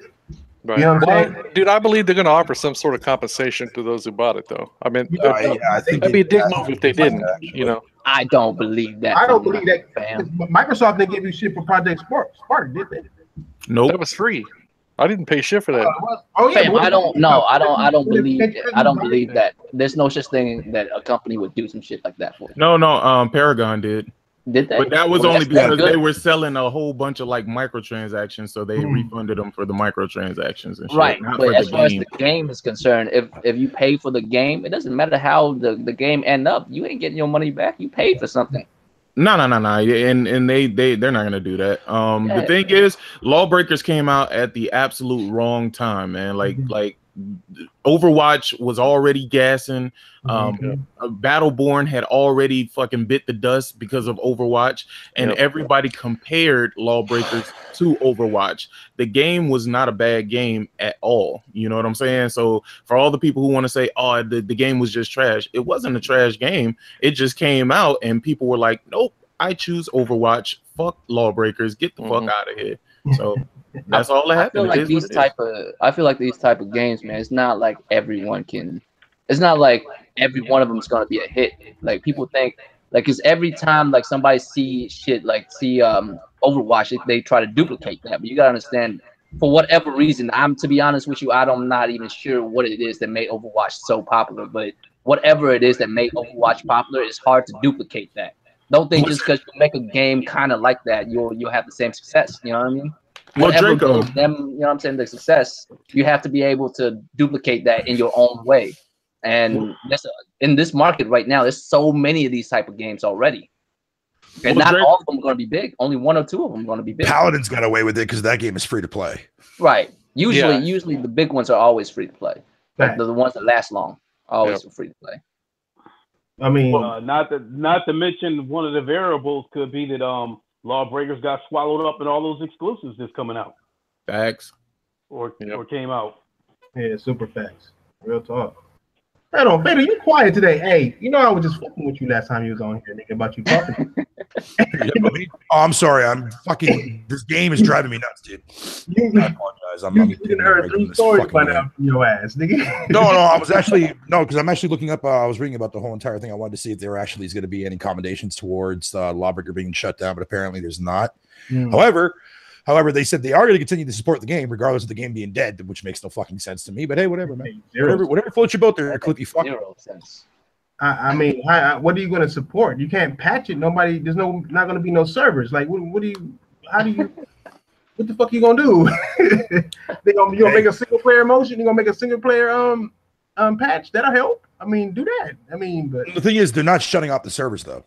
Right. You know what I'm saying? Dude, I believe they're going to offer some sort of compensation to those who bought it, though. I mean, I think that'd be a dick move if they didn't. You know, I don't believe that. I don't believe that. Fam. Microsoft didn't give you shit for Project Spark, did they? Nope. That was free. I didn't pay shit for that. Fam, I don't believe that. There's no such thing that a company would do some shit like that for. No, Paragon did. Did they? But that was Well, only that's because good. they were selling a whole bunch of like microtransactions, so they refunded them for the microtransactions and shit. Right, not but for as the far as game. the game is concerned, if you pay for the game, it doesn't matter how the game end up. You ain't getting your money back. You paid for something. No, and they're not gonna do that. The thing is, Lawbreakers came out at the absolute wrong time, man. Like Overwatch was already gassing. Battleborn had already fucking bit the dust because of Overwatch, and everybody compared Lawbreakers to Overwatch. The game was not a bad game at all. You know what I'm saying? So for all the people who want to say, oh, the game was just trash, it wasn't a trash game. It just came out and people were like, nope, I choose Overwatch. Fuck Lawbreakers. Get the fuck out of here. So that's all that happened. I feel like these type of games, man, it's not like everyone can. It's not like every one of them is gonna be a hit. Like people think, like, cause every time like somebody see Overwatch, they try to duplicate that. But you gotta understand, for whatever reason, to be honest with you, I'm not even sure what it is that made Overwatch so popular. But whatever it is that made Overwatch popular, it's hard to duplicate that. Don't think just because you make a game kind of like that, you'll have the same success. You know what I mean? Whatever gives them, you know what I'm saying, the success, you have to be able to duplicate that in your own way. And in this market right now, there's so many of these type of games already. And not all of them are going to be big. Only one or two of them are going to be big. Paladins got away with it because that game is free to play. Right. Usually the big ones are always free to play. Right. The ones that last long are always free to play. I mean, not to mention one of the variables could be that Lawbreakers got swallowed up in all those exclusives that's coming out. Facts. Or came out. Yeah, super facts. Real talk. Right on, Vader, you quiet today. Hey, you know I was just fucking with you last time you was on here, nigga, about you talking. Oh, I'm sorry. I'm fucking. This game is driving me nuts, dude. I apologize. I'm heard 3 stories by now from your ass, nigga. No, I was actually because I'm actually looking up. I was reading about the whole entire thing. I wanted to see if there actually is going to be any accommodations towards Lawbreaker being shut down, but apparently there's not. However, they said they are going to continue to support the game regardless of the game being dead, which makes no fucking sense to me. But hey, whatever, man. Whatever floats your boat there, Clippy. Fuck. Zero sense. I mean, what are you going to support? You can't patch it. There's not going to be no servers. Like, what the fuck are you going to do? you going to make a single player motion? You going to make a single player patch? That'll help. I mean, do that. I mean, but the thing is, they're not shutting off the servers, though.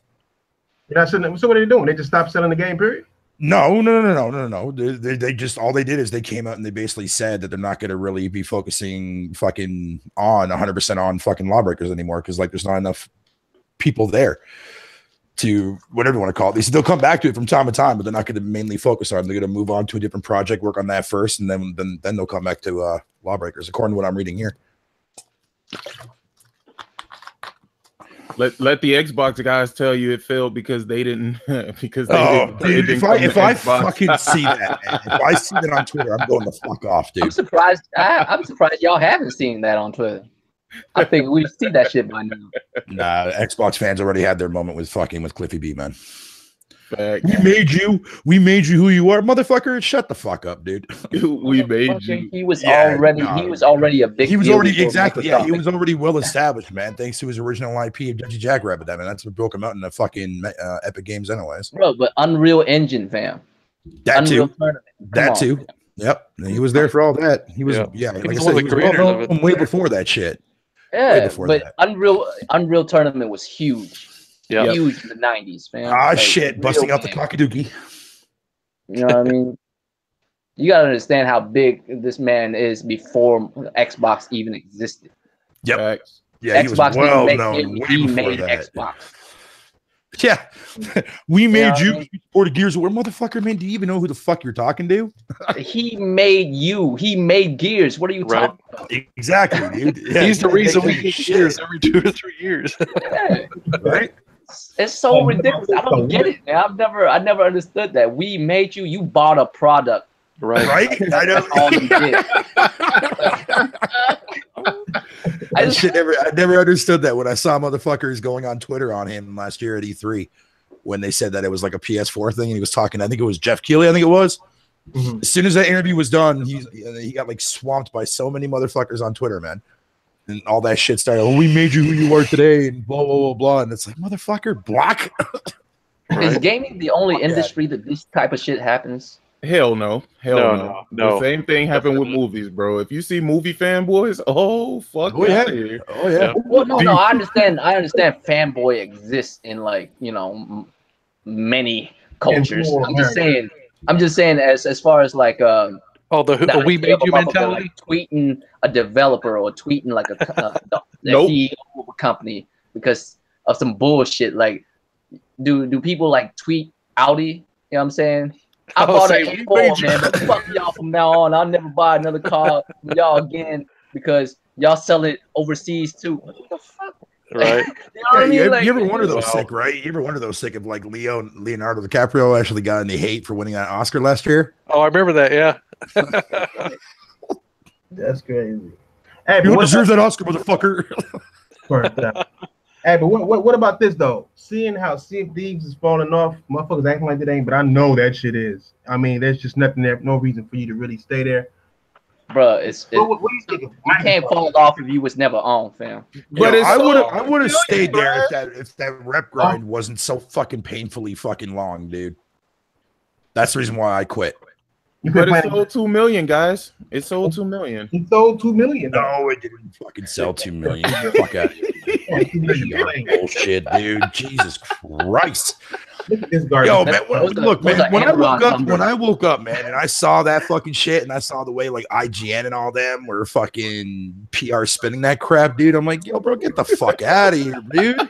You're not shutting. So what are they doing? They just stopped selling the game, period? No. They just all they did is they came out and they basically said that they're not going to really be focusing fucking on 100% on fucking Lawbreakers anymore because like there's not enough people there to whatever you want to call it. They said they'll come back to it from time to time, but they're not going to mainly focus on it. They're going to move on to a different project, work on that first, and then they'll come back to Lawbreakers, according to what I'm reading here. Let the Xbox guys tell you it failed because they didn't because if I fucking see that, man, if I see that on Twitter, I'm going the fuck off, dude. I'm surprised y'all haven't seen that on Twitter. I think we see that shit by now. Nah, Xbox fans already had their moment with Cliffy B, man. Fact. We made you who you are, motherfucker. Shut the fuck up, dude. We made you. He was already a big. He was already exactly. Yeah, he was already well established, man. Thanks to his original IP of Judgy Jackrabbit. I mean, that's what broke him out in the fucking Epic Games, anyways. Bro, but Unreal Engine, fam. That too. Yep, he was there for all that. He was, like I said, he was way before that shit. Yeah, but Unreal Tournament was huge. Yeah, huge in the 90s, fam. Ah, shit, busting out the cockadookie. You know what I mean? You gotta understand how big this man is before Xbox even existed. Yep. Yeah, Xbox he was well known way before that. Xbox. Yeah, we made you support Gears of War, motherfucker. Man, do you even know who the fuck you're talking to? He made you. He made Gears. What are you talking about? Exactly, dude. Yeah, he's the reason we get Gears every 2 or 3 years. Yeah. Right? It's so ridiculous. I don't get it, man. I never understood that. We made you. You bought a product. Right? I know. All you did. I never understood that when I saw motherfuckers going on Twitter on him last year at E3 when they said that it was like a PS4 thing and he was talking. I think it was Jeff Keighley. I think it was. Mm-hmm. As soon as that interview was done, he got like swamped by so many motherfuckers on Twitter, man. And all that shit started. Oh, we made you who you are today, and blah blah blah blah. And it's like, motherfucker, block. Is gaming the only industry that this type of shit happens? Hell no. No. The same thing happened with movies, bro. If you see movie fanboys, fuck yeah. Oh yeah. Well, no, I understand. Fanboy exists in like many cultures. I'm just saying as far as like Oh, the we made you mentality. Like tweeting a developer or tweeting like a Nope. CEO of a company because of some bullshit. Like, do people like tweet Audi? You know what I'm saying? I bought an A4, man, but fuck y'all from now on. I'll never buy another car from y'all again because y'all sell it overseas too. What the fuck? Right. You know what I mean? You, Like, you ever wonder those sick, right? You ever wonder those sick if like Leonardo DiCaprio actually got any hate for winning that Oscar last year? Oh, I remember that. Yeah. That's crazy. Hey, You but deserve that Oscar, motherfucker. Hey, but what about this though? Seeing how Sea of Thieves is falling off, motherfuckers acting like it ain't, but I know that shit is. I mean, there's just nothing there, no reason for you to really stay there. bro, What do you think? you can't fall off if you was never on, fam. But Yo, it's I would have so stayed there bad. if that rep grind wasn't so fucking painfully fucking long, dude. That's the reason why I quit. You But quit it playing. sold 2 million, guys. It sold 2 million. He sold 2 million. No, it didn't fucking sell 2 million. Fuck out of here. Bullshit, dude. Jesus Christ. Look at this garbage. Yo, man, Those are when Enron I woke up, man, and I saw that fucking shit, and I saw the way like IGN and all them were fucking PR spinning that crap, dude. I'm like, yo, bro, get the fuck out of here, dude.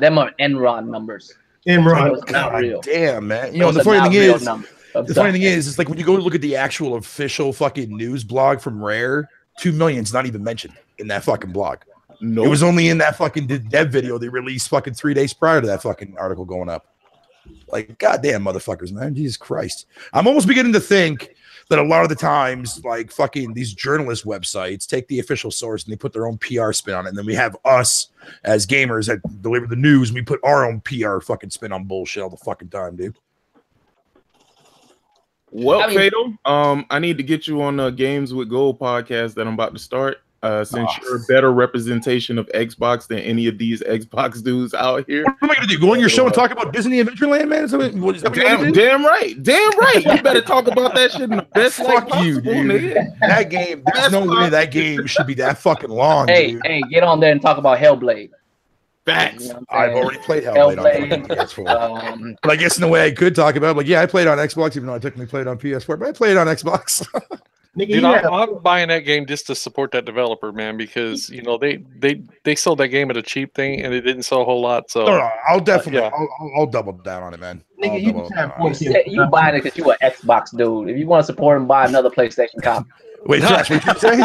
Them are Enron numbers. Enron. Those are not God real. damn, man. You know, Those the are funny not thing real is, numbers. I'm the sorry. funny thing is, it's like when you go look at the actual official fucking news blog from Rare, 2 million's not even mentioned in that fucking blog. No, It was only in that fucking dev video they released fucking 3 days prior to that fucking article going up. Like, goddamn motherfuckers, man. Jesus Christ. I'm almost beginning to think that a lot of the times, like fucking these journalist websites take the official source and they put their own PR spin on it. And then we have us as gamers that deliver the news and we put our own PR fucking spin on bullshit all the fucking time, dude. Well, I mean- Fatal, I need to get you on the Games with Gold podcast that I'm about to start. Since you're a better representation of Xbox than any of these Xbox dudes out here. What am I gonna do? Go on your show and talk about Disney Adventureland, man? Is that what you wanna do? Damn right. You better talk about that shit in the best light Fuck you, possible, dude. nigga. That game, there's no way that game should be that fucking long, Hey, dude. hey, get on there and talk about Hellblade. Facts. You know what I'm I've saying? already played Hellblade on Hellblade. PS4. But I guess in the way I could talk about it, like, yeah, I played on Xbox, even though I technically played on PS4, but I played on Xbox. Nigga, Dude, you have- I'm buying that game just to support that developer, man, because you know they sold that game at a cheap thing and it didn't sell a whole lot. So No, I'll definitely, yeah. I'll double down on it, man. Nigga, I'll you double just have down on it. 14. You buying it because you an Xbox dude. If you want to support him, buy another PlayStation copy. Wait, Josh, what you say?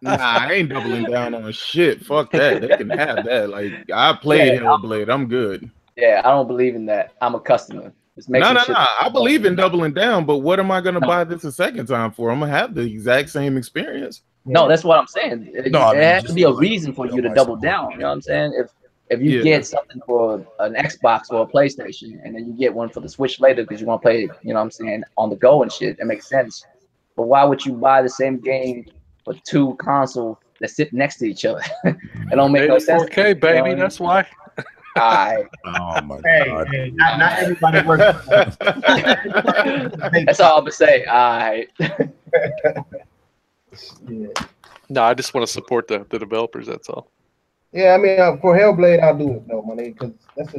Nah, I ain't doubling down on shit. Fuck that. They can have that. Like, I played Yeah, Hellblade. I'm good. Yeah, I don't believe in that. I'm a customer. Just make No. some shit- I believe in doubling down, but what am I gonna buy this a second time for? I'm gonna have the exact same experience. No, that's what I'm saying. No, I mean, there has just to be a like, reason for you to buy double something. down. You know what I'm saying? If you Yeah. get something for an Xbox or a PlayStation, and then you get one for the Switch later because you want to play it, you know what I'm saying, on the go and shit, it makes sense. But why would you buy the same game for 2 consoles that sit next to each other? It don't make no sense. 4K, baby. That's why. Alright. Oh my Hey, god. hey, not everybody works. That's all I'm gonna say. Alright. Yeah. No, I just want to support the developers. That's all. Yeah, I mean, for Hellblade, I'll do it, though, my nigga, because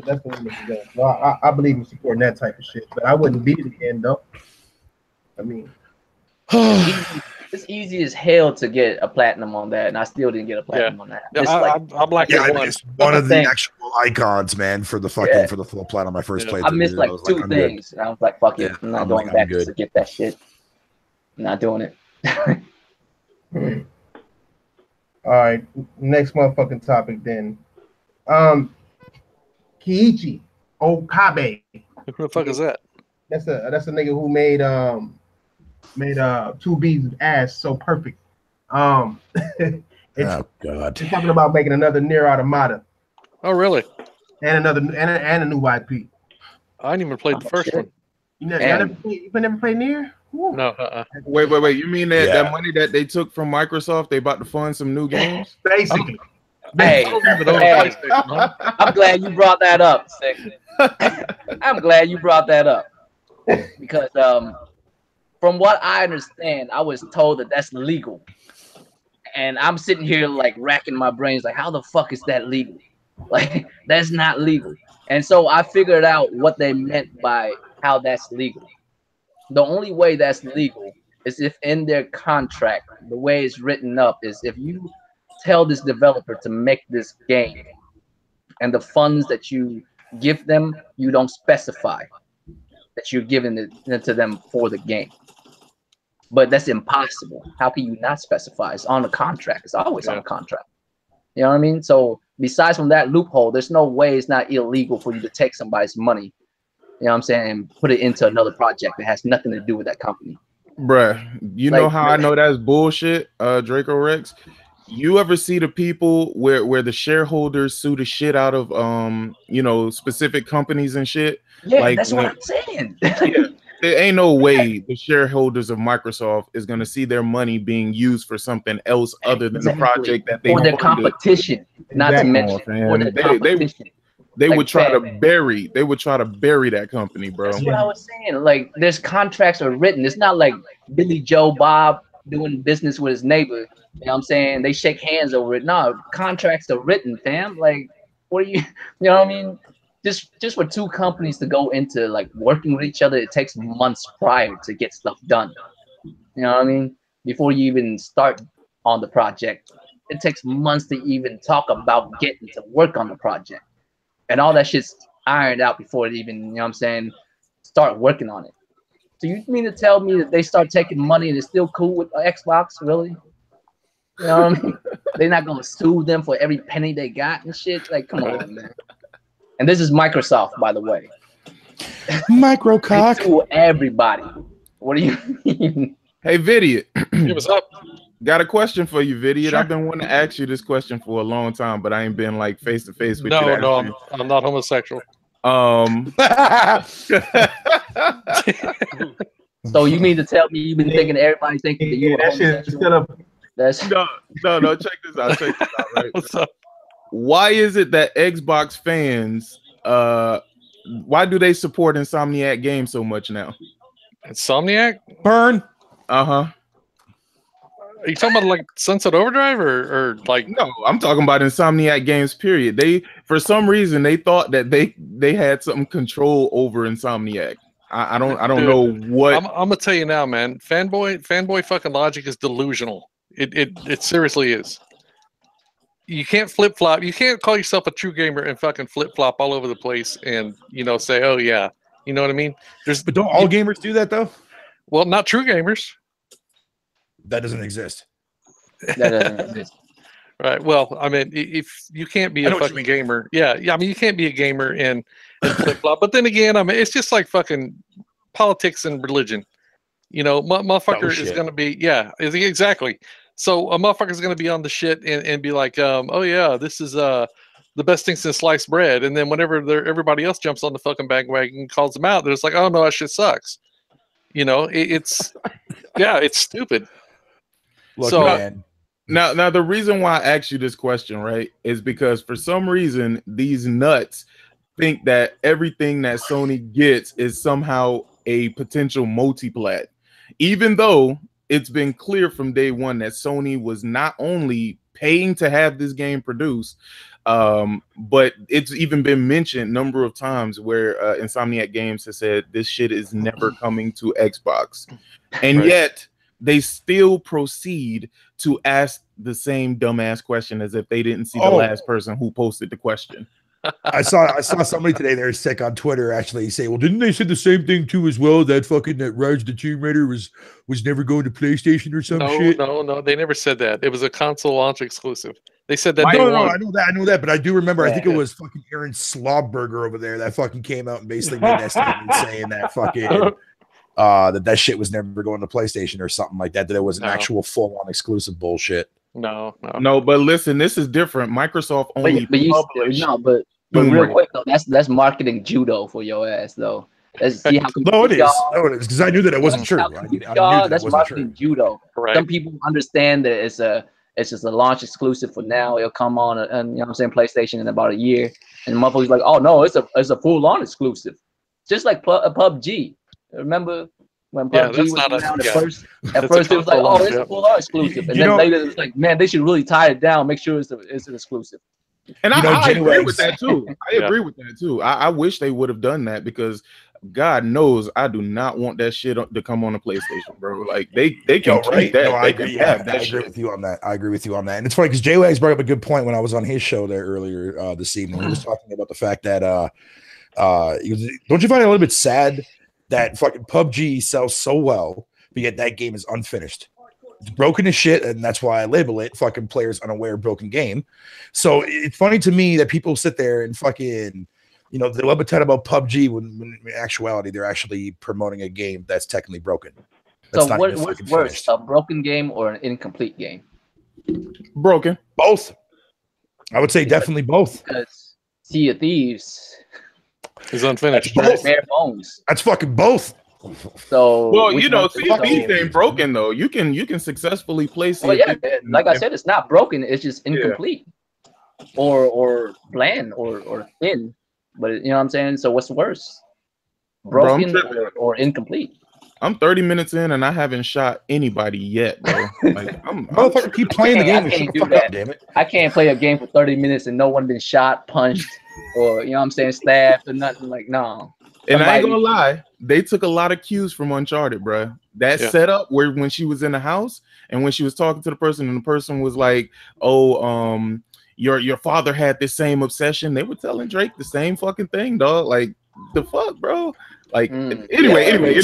that's what I'm game. So I believe in supporting that type of shit, but I wouldn't beat it again, though. I mean, It's easy as hell to get a platinum on that, and I still didn't get a platinum on that. Yeah, It's like, I'm like Yeah, at I one. missed one of the thing. actual icons, man, for the fucking Yeah. for the full plat on my first Yeah. playthrough. I missed dude. like was 2 I'm good. things. And I was like, fuck it. Yeah, I'm not I'm going like, back I'm good. to get that shit. I'm not doing it. all right, next motherfucking topic then. Kiichi Okabe. Who the fuck is that? That's a nigga who made 2B's ass so perfect. It's Oh god. talking about making another Nier Automata Oh, really? and another and a new IP. I didn't even played the Oh, first shit. one. You never, And- you never played Nier? Woo. No, Wait. You mean that Yeah. that money that they took from Microsoft, they about to fund some new games? Basically. Hey, I don't even know hey, PlayStation, huh? I'm glad you brought that up, Sick. I'm glad you brought that up. Because from what I understand, I was told that that's legal. And I'm sitting here like racking my brains, like, how the fuck is that legal? Like, that's not legal. And so I figured out what they meant by how that's legal. The only way that's legal is if in their contract, the way it's written up is if you tell this developer to make this game and the funds that you give them, you don't specify that you're giving it to them for the game. But that's impossible. How can you not specify? It's on the contract. It's always on the contract. You know what I mean? So besides from that loophole, there's no way it's not illegal for you to take somebody's money, you know what I'm saying, and put it into another project that has nothing to do with that company. Bruh, you know how I know that's bullshit, Draco Rex? You ever see the people where the shareholders sue the shit out of specific companies and shit? Yeah, like, that's what I'm saying. There ain't no way the shareholders of Microsoft is going to see their money being used for something else other than the project that they for their competition. Not to mention for their competition. They would try to bury. They would try to bury that company, bro. That's what I was saying. Like, there's contracts are written. It's not like Billy Joe Bob doing business with his neighbor. You know what I'm saying? They shake hands over it. No, contracts are written, fam. Like, what are you? You know what I mean? Just for two companies to go into like working with each other, it takes months prior to get stuff done. You know what I mean? Before you even start on the project, it takes months to even talk about getting to work on the project. And all that shit's ironed out before it even, you know what I'm saying, start working on it. So you mean to tell me that they start taking money and it's still cool with Xbox, really? You know what I mean? They're not going to sue them for every penny they got and shit? Like, come on, man. And this is Microsoft, by the way. Microcock. They sue everybody. What do you mean? Hey, Vidiot. Hey, what's up? Got a question for you, Vidiot. Sure. I've been wanting to ask you this question for a long time, but I ain't been like face to face with you. No, I'm not homosexual. So you mean to tell me you've been thinking everybody thinking that you were that shit instead of no, check this out. Check this out, right? What's up? Why is it that Xbox fans why do they support Insomniac Games so much now? Insomniac? Burn. Uh-huh. Are you talking about like Sunset Overdrive or like? No, I'm talking about Insomniac Games, period. They, for some reason, they thought that they had some control over Insomniac. I don't know what. I'm gonna tell you now, man. Fanboy fucking logic is delusional. It seriously is. You can't flip flop. You can't call yourself a true gamer and fucking flip flop all over the place and say, oh yeah, you know what I mean? But don't all gamers do that though? Well, not true gamers. That doesn't exist. That doesn't exist. Right. Well, I mean, if you can't be a fucking gamer, yeah. I mean, you can't be a gamer and flip flop. But then again, I mean, it's just like fucking politics and religion. Motherfucker is going to be, exactly. So a motherfucker is going to be on the shit and be like, oh yeah, this is the best thing since sliced bread. And then whenever everybody else jumps on the fucking bandwagon and calls them out, they're just like, oh no, that shit sucks. It's it's stupid. Look, so man. Now the reason why I asked you this question, right, is because for some reason these nuts think that everything that Sony gets is somehow a potential multi-plat, even though it's been clear from day one that Sony was not only paying to have this game produced, but it's even been mentioned a number of times where Insomniac Games has said this shit is never coming to Xbox, and yet they still proceed to ask the same dumbass question as if they didn't see the last person who posted the question. I saw somebody today there sick on Twitter actually say, well, didn't they say the same thing too as well? That fucking that Rise of the Tomb Raider was never going to PlayStation or some shit. No, they never said that. It was a console launch exclusive. They said that. No, I know that, but I do remember. I think it was fucking Aaron Slobberger over there that fucking came out and basically made that statement saying that fucking that shit was never going to PlayStation or something like that. That it was an actual full on exclusive bullshit. No. But listen, this is different. Microsoft only but real quick though, that's marketing judo for your ass though. Let's see how it is because I knew that it wasn't true. That's marketing judo. Right. Some people understand that it's just a launch exclusive for now. It'll come on and you know what I'm saying, PlayStation in about a year. And motherfuckers like, oh no, it's a full on exclusive. Just like PUBG. Remember when PUBG was around at first it was like, oh, it's a full on exclusive. And then later it's like, man, they should really tie it down, make sure it's an exclusive. And I agree with that too. I agree with that too. I wish they would have done that because God knows I do not want that shit to come on the PlayStation, bro. Like they can keep right? that. No, I They agree. can Yeah, have that I agree shit. with you on that. I agree with you on that. And it's funny because J-Wags brought up a good point when I was on his show there earlier this evening. He was talking about the fact that he was, don't you find it a little bit sad that fucking PUBG sells so well, but yet that game is unfinished? It's broken as shit, and that's why I label it fucking players unaware broken game. So it's funny to me that people sit there and fucking, you know, they love to talk about PUBG when in actuality they're actually promoting a game that's technically broken. That's So not even what's fucking worse, finished. a broken game or an incomplete game? Broken. Both. I would say definitely both. Because Sea of Thieves, It's unfinished. Both. bare bones. That's fucking both. So Well, which you know, one- Sea of Thieves ain't broken though. You can successfully play Sea Well, of yeah, Thieves. like I said, it's not broken. It's just incomplete, or bland, or thin. But you know what I'm saying. So what's worse, Bro, I'm broken tripping. or incomplete? I'm 30 minutes in and I haven't shot anybody yet, bro. Like I'm Motherfucker, keep playing the I game and can't shut the do fuck that. up, damn it. I can't play a game for 30 minutes and no one been shot, punched, or you know what I'm saying, stabbed or nothing. Like no. And I ain't Somebody- gonna lie, they took a lot of cues from Uncharted, bro. That Yeah. setup where when she was in the house and when she was talking to the person and the person was like, "Oh, your father had this same obsession." They were telling Drake the same fucking thing, dog. Like the fuck, bro. Like anyway. To I'm be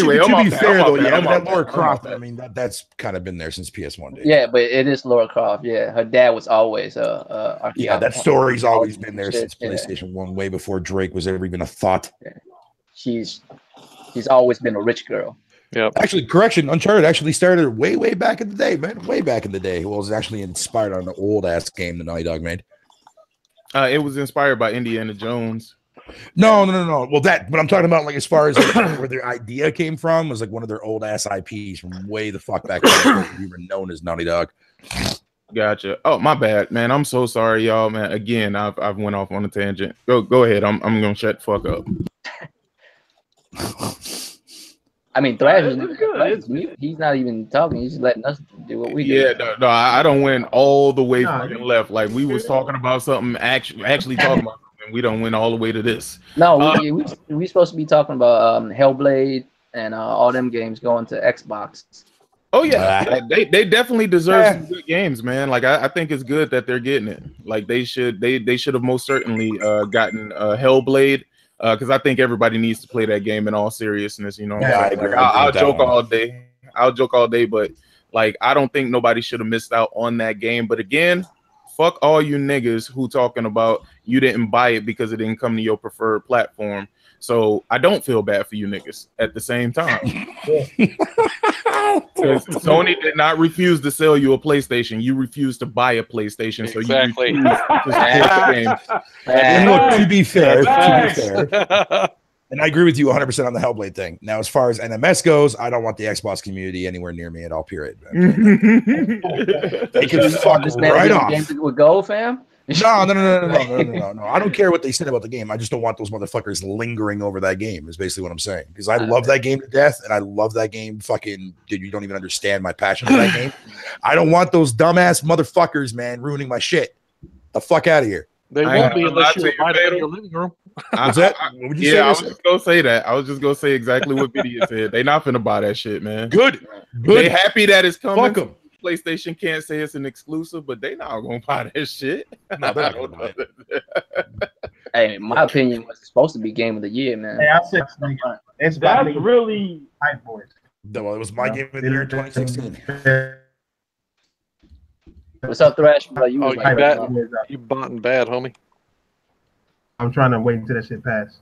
off fair that, though, I'm yeah, off that that, Lara I'm off Croft, that. I mean, that's kind of been there since PS1 days. Yeah, but it is Laura Croft. Yeah, her dad was always a Yeah, that story's always been there Shit, since yeah. PlayStation 1, way before Drake was ever even a thought. She's always been a rich girl. Yep. Actually, correction, Uncharted actually started way back in the day, man. Way back in the day. Well, it was actually inspired on an old ass game the Naughty Dog made. It was inspired by Indiana Jones. No. Well, but I'm talking about like as far as like, where their idea came from was like one of their old ass IPs from way the fuck back when we were known as Naughty Dog. Gotcha. Oh, my bad, man. I'm so sorry, y'all, man. Again, I've went off on a tangent. Go ahead. I'm gonna shut the fuck up. I mean, Thrash it's good. is mute. He's not even talking. He's just letting us do what we do. Yeah, no, I don't went all the way Nah, fucking left. Like we was talking about something, actually talking about something. We don't went all the way to this. No, we supposed to be talking about Hellblade and all them games going to Xbox. Oh yeah, they definitely deserve Yeah. some good games, man. Like I think it's good that they're getting it. Like they should have most certainly gotten Hellblade. Because I think everybody needs to play that game in all seriousness. You know, what Yeah, I'm I saying? agree. Like, I agree I'll with that joke one. all day. I'll joke all day, but like I don't think nobody should have missed out on that game. But again, fuck all you niggas who talking about you didn't buy it because it didn't come to your preferred platform. So I don't feel bad for you niggas at the same time. Sony did not refuse to sell you a PlayStation. You refused to buy a PlayStation. So Exactly. you refused to support the game. And look, to be fair, Facts. and I agree with you 100% on the Hellblade thing. Now, as far as NMS goes, I don't want the Xbox community anywhere near me at all, period. They can fuck This man right getting off. games with gold, fam. No. I don't care what they said about the game. I just don't want those motherfuckers lingering over that game, is basically what I'm saying. Because I love that game to death, and I love that game. Fucking, dude, you don't even understand my passion for that game. I don't want those dumbass motherfuckers, man, ruining my shit. The fuck out of here. They I ain't won't be gonna unless lie you to you, invite them in Fatal. your living room. What's that? What would you say? Yeah, I was just gonna say that. I was just gonna say exactly what Video said. They not finna buy that shit, man. Good. They happy that it's coming. Fuck 'em. PlayStation can't say it's an exclusive, but they not gonna buy that shit. No, they're not gonna buy Hey, my opinion was it's supposed to be game of the year, man. Hey, I said it's about That's me. really Hype boys. Well, it was my game of the year in 2016. What's up, Thrash? Bro, you Oh, was you like, bet. uh, You bought bad, homie. I'm trying to wait until that shit pass.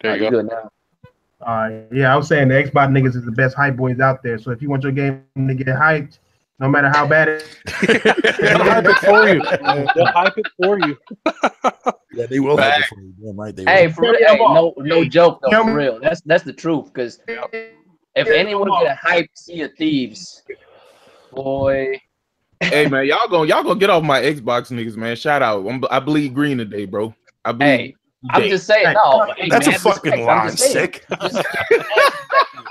There you you go. good now. Yeah, I was saying the Xbox niggas is the best hype boys out there. So if you want your game to get hyped, no matter how bad it They'll hype it for you. They'll hype it for you. Yeah, they will have it for you. Damn right, they will. Hey, for real, hey, no joke though, Tell for me- real. That's the truth. Because if anyone get a hype Sea of Thieves, boy, Hey man, y'all gonna get off my Xbox niggas, man. Shout out. I bleed green today, bro. I bleed. hey, I'm just saying, no. Hey, That's man, a fucking respect. lie. I'm just saying. Sick.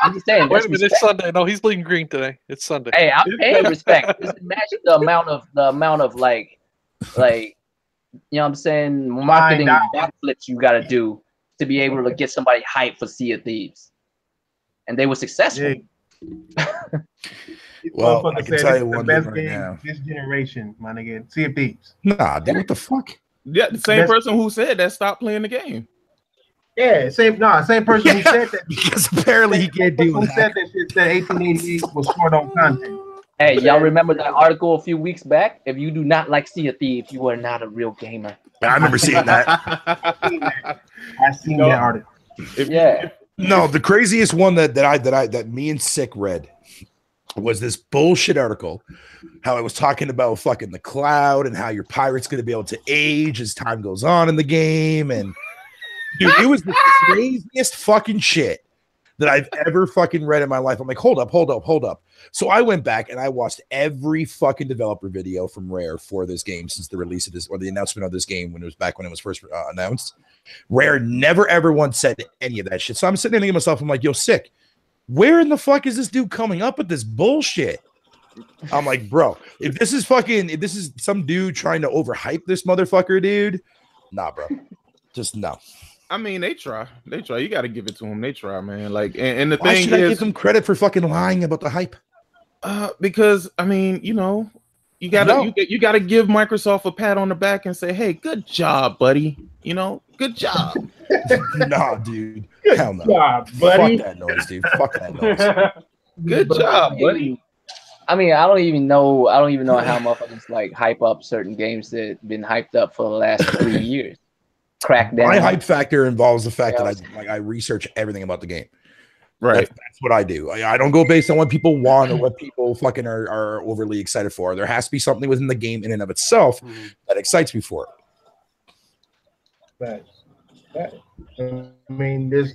I'm just saying. Wait That's a minute, it's respect. Sunday. No, he's bleeding green today. It's Sunday. Hey, I'm paying respect. Just imagine the amount of like, you know what I'm saying, marketing Find out. backflips you got to do to be able to get somebody hyped for Sea of Thieves, and they were successful. Well, I can tell you one thing right game now. This generation, my nigga, Sea of Thieves. Nah, dude, what the fuck? Yeah, the same person who said that stopped playing the game. Yeah, same person who said that. Because apparently he can't deal with that. That shit that 1888 was short on content. Hey, y'all remember that article a few weeks back? If you do not like Sea of Thieves, you are not a real gamer. I remember seeing that. I seen that article. No, the craziest one that me and Sick read was this bullshit article. How it was talking about fucking the cloud and how your pirate's going to be able to age as time goes on in the game, and dude, it was the craziest fucking shit that I've ever fucking read in my life. I'm like, hold up. So I went back and I watched every fucking developer video from Rare for this game since the release of this, or the announcement of this game when it was first announced. Rare never ever once said any of that shit. So I'm sitting there thinking to myself, I'm like, yo, Sick, where in the fuck is this dude coming up with this bullshit? I'm like, bro, if this is some dude trying to overhype this motherfucker, dude, nah, bro, just no. I mean, they try. You got to give it to them. They try, man. Like, and the Why thing should is, I give them credit for fucking lying about the hype? Because I mean, you know, you gotta give Microsoft a pat on the back and say, hey, good job, buddy. You know, good job. Nah, dude. Good Hell no. job, buddy. Fuck that noise, dude. Fuck that noise. Good job, buddy. I mean, I don't even know how motherfuckers like hype up certain games that have been hyped up for the last 3 years. Crackdown. My hype factor involves the fact that I research everything about the game. Right. That's what I do. I don't go based on what people want or what people fucking are overly excited for. There has to be something within the game in and of itself that excites me for it. I mean, this.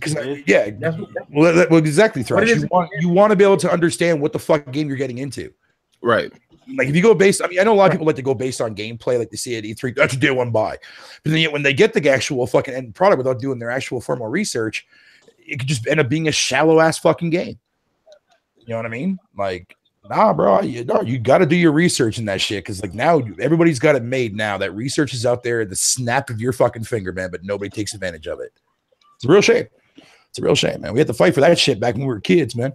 Well, exactly, Thrash. You want to be able to understand what the fuck game you're getting into. Right. Like if you go based, I mean, I know a lot of people like to go based on gameplay, like they see at E3. That's a day one buy, but then when they get the actual fucking end product without doing their actual formal research, it could just end up being a shallow ass fucking game. You know what I mean? Like, nah, bro, you got to do your research in that shit because like now everybody's got it made. Now that research is out there at the snap of your fucking finger, man, but nobody takes advantage of it. It's a real shame. It's a real shame, man. We had to fight for that shit back when we were kids, man.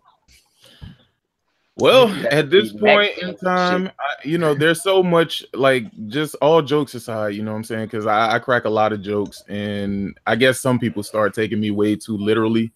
Well, at this point in time, there's so much, like, just all jokes aside, you know what I'm saying? Because I crack a lot of jokes, and I guess some people start taking me way too literally.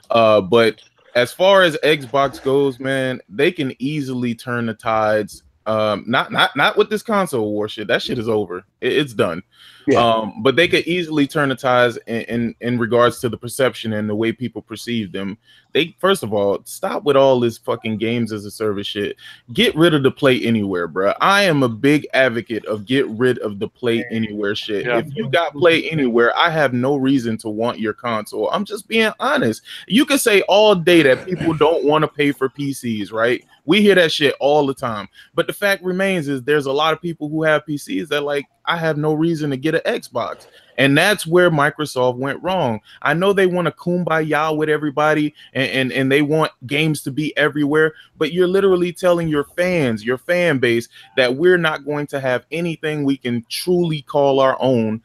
But as far as Xbox goes, man, they can easily turn the tides. Not with this console war shit. That shit is over. It's done. Yeah. But they could easily turn the tides in regards to the perception and the way people perceive them. They, first of all, stop with all this fucking games as a service shit. Get rid of the Play Anywhere, bro. I am a big advocate of get rid of the Play Anywhere shit. Yeah. If you got Play Anywhere, I have no reason to want your console. I'm just being honest. You can say all day that people don't want to pay for PCs, right? We hear that shit all the time. But the fact remains is there's a lot of people who have PCs that like, I have no reason to get an Xbox. And that's where Microsoft went wrong. I know they want to kumbaya with everybody and they want games to be everywhere, but you're literally telling your fans, your fan base, that we're not going to have anything we can truly call our own.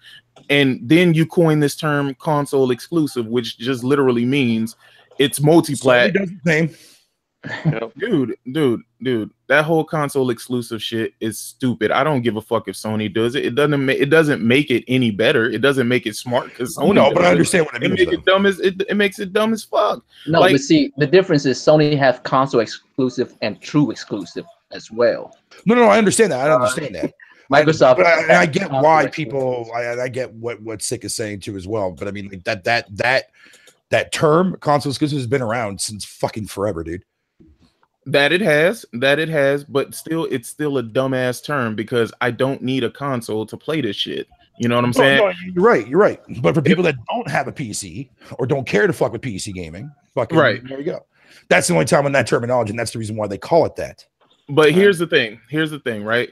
And then you coin this term console exclusive, which just literally means it's multi-plat. Dude, that whole console exclusive shit is stupid. I don't give a fuck if Sony does it. It doesn't make it any better. It doesn't make it smart because Sony. No, but I understand what it means. It makes it dumb as fuck. No, but see, the difference is Sony has console exclusive and true exclusive as well. No, I understand that. I understand that. Microsoft, but I get why people. I get what Sick is saying too as well. But I mean, like that term console exclusive has been around since fucking forever, dude. That it has, but still, it's still a dumbass term because I don't need a console to play this shit. You know what I'm saying? No, you're right. But for people that don't have a PC or don't care to fuck with PC gaming, fucking right. There you go. That's the only time in that terminology, and that's the reason why they call it that. But here's the thing, right?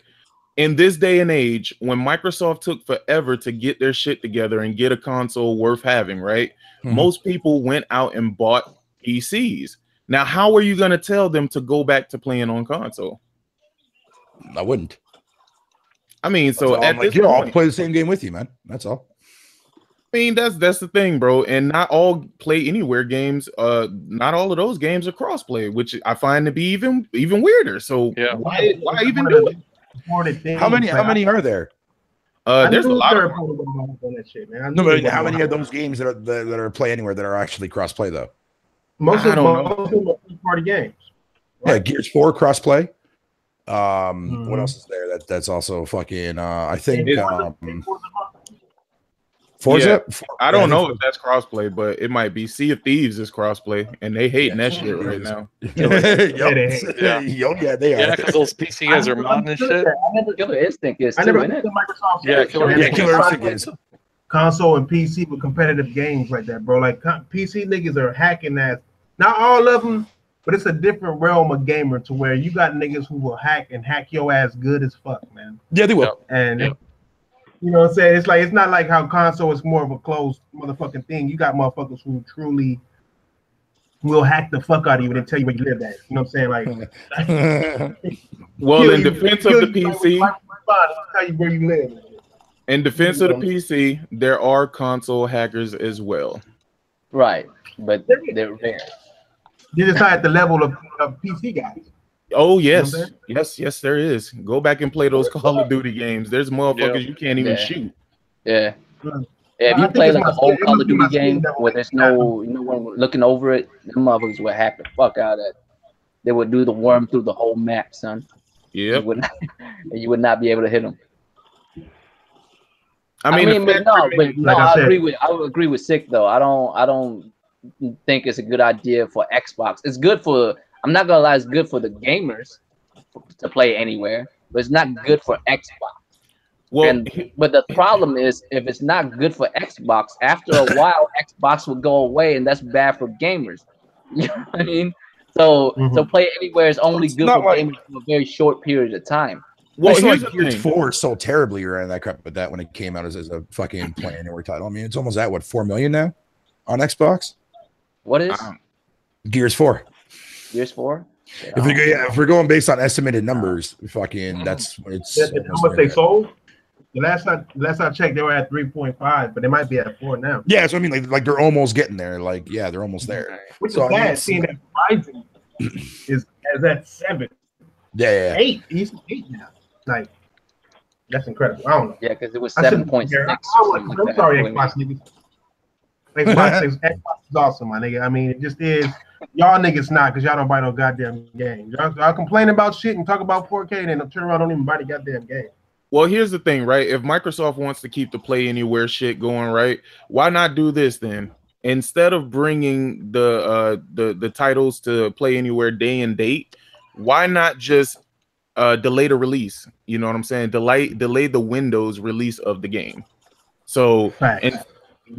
In this day and age, when Microsoft took forever to get their shit together and get a console worth having, right? Mm-hmm. Most people went out and bought PCs. Now, how are you going to tell them to go back to playing on console? I wouldn't. I mean, so at this point, I'll play the same game with you, man. That's all. mean, that's the thing, bro. And not all Play Anywhere games, not all of those games are crossplay, which I find to be even weirder. So why even do it? How many are there? There's a lot of that shit, man. No, but how many of those games that are Play Anywhere that are actually crossplay though? Most of them are third-party games. Right? Yeah, Gears 4 crossplay. What else is there that's also fucking? I think Forza. Yeah, I don't know if that's crossplay, but it might be. Sea of Thieves is crossplay, and they hating that shit right now. Yeah, they are. Yeah, because those PC guys are modding and shit. Killer Instinct is too, isn't it? Yeah, Killer Instinct is. Console and PC with competitive games like that, bro. Like PC niggas are hacking that. Not all of them, but it's a different realm of gamer to where you got niggas who will hack your ass good as fuck, man. Yeah, they will. And you know what I'm saying? It's not like how console is more of a closed motherfucking thing. You got motherfuckers who truly will hack the fuck out of you and tell you where you live at. You know what I'm saying? Like, well, in defense of the PC, tell you where you live. In defense of the PC, there are console hackers as well. Right, but they're rare. You're just at the level of PC guys. Oh yes, yes, there is. Go back and play those Call of Duty games. There's motherfuckers you can't even shoot. Yeah. If you play like a whole Call of Duty game where there's no one looking over it, them motherfuckers would hack the fuck out of it. They would do the worm through the whole map, son. Yeah. You would not be able to hit them. I would agree with Sick though. I don't think it's a good idea for Xbox. It's good for. I'm not gonna lie. It's good for the gamers to play anywhere, but it's not good for Xbox. Well, but the problem is if it's not good for Xbox, after a while, Xbox will go away, and that's bad for gamers. You know what I mean? So Play Anywhere is only good for gamers for a very short period of time. Well, here's like Gears 4 sold terribly around that crap with that when it came out as a fucking Play Anywhere title. I mean, it's almost at what, 4 million now on Xbox? What is Gears 4? Gears 4? Yeah. If we're going based on estimated numbers, fucking that's what it's. How much they sold? The last I checked, they were at 3.5, but they might be at 4 now. Yeah, so I mean, like they're almost getting there. Like, yeah, they're almost there. Which is bad, seeing that Horizon is at 7. Yeah. 8. He's 8 now. Like, that's incredible. I don't know. Yeah, because it was 7.6. I'm sorry, Xbox niggas. Xbox is awesome, my nigga. I mean, it just is. Y'all niggas not, because y'all don't buy no goddamn game. Y'all complain about shit and talk about 4K, and then turn around, don't even buy the goddamn game. Well, here's the thing, right? If Microsoft wants to keep the Play Anywhere shit going, right? Why not do this then? Instead of bringing the titles to Play Anywhere day and date, why not just delay the release? You know what I'm saying? Delay the Windows release of the game. So and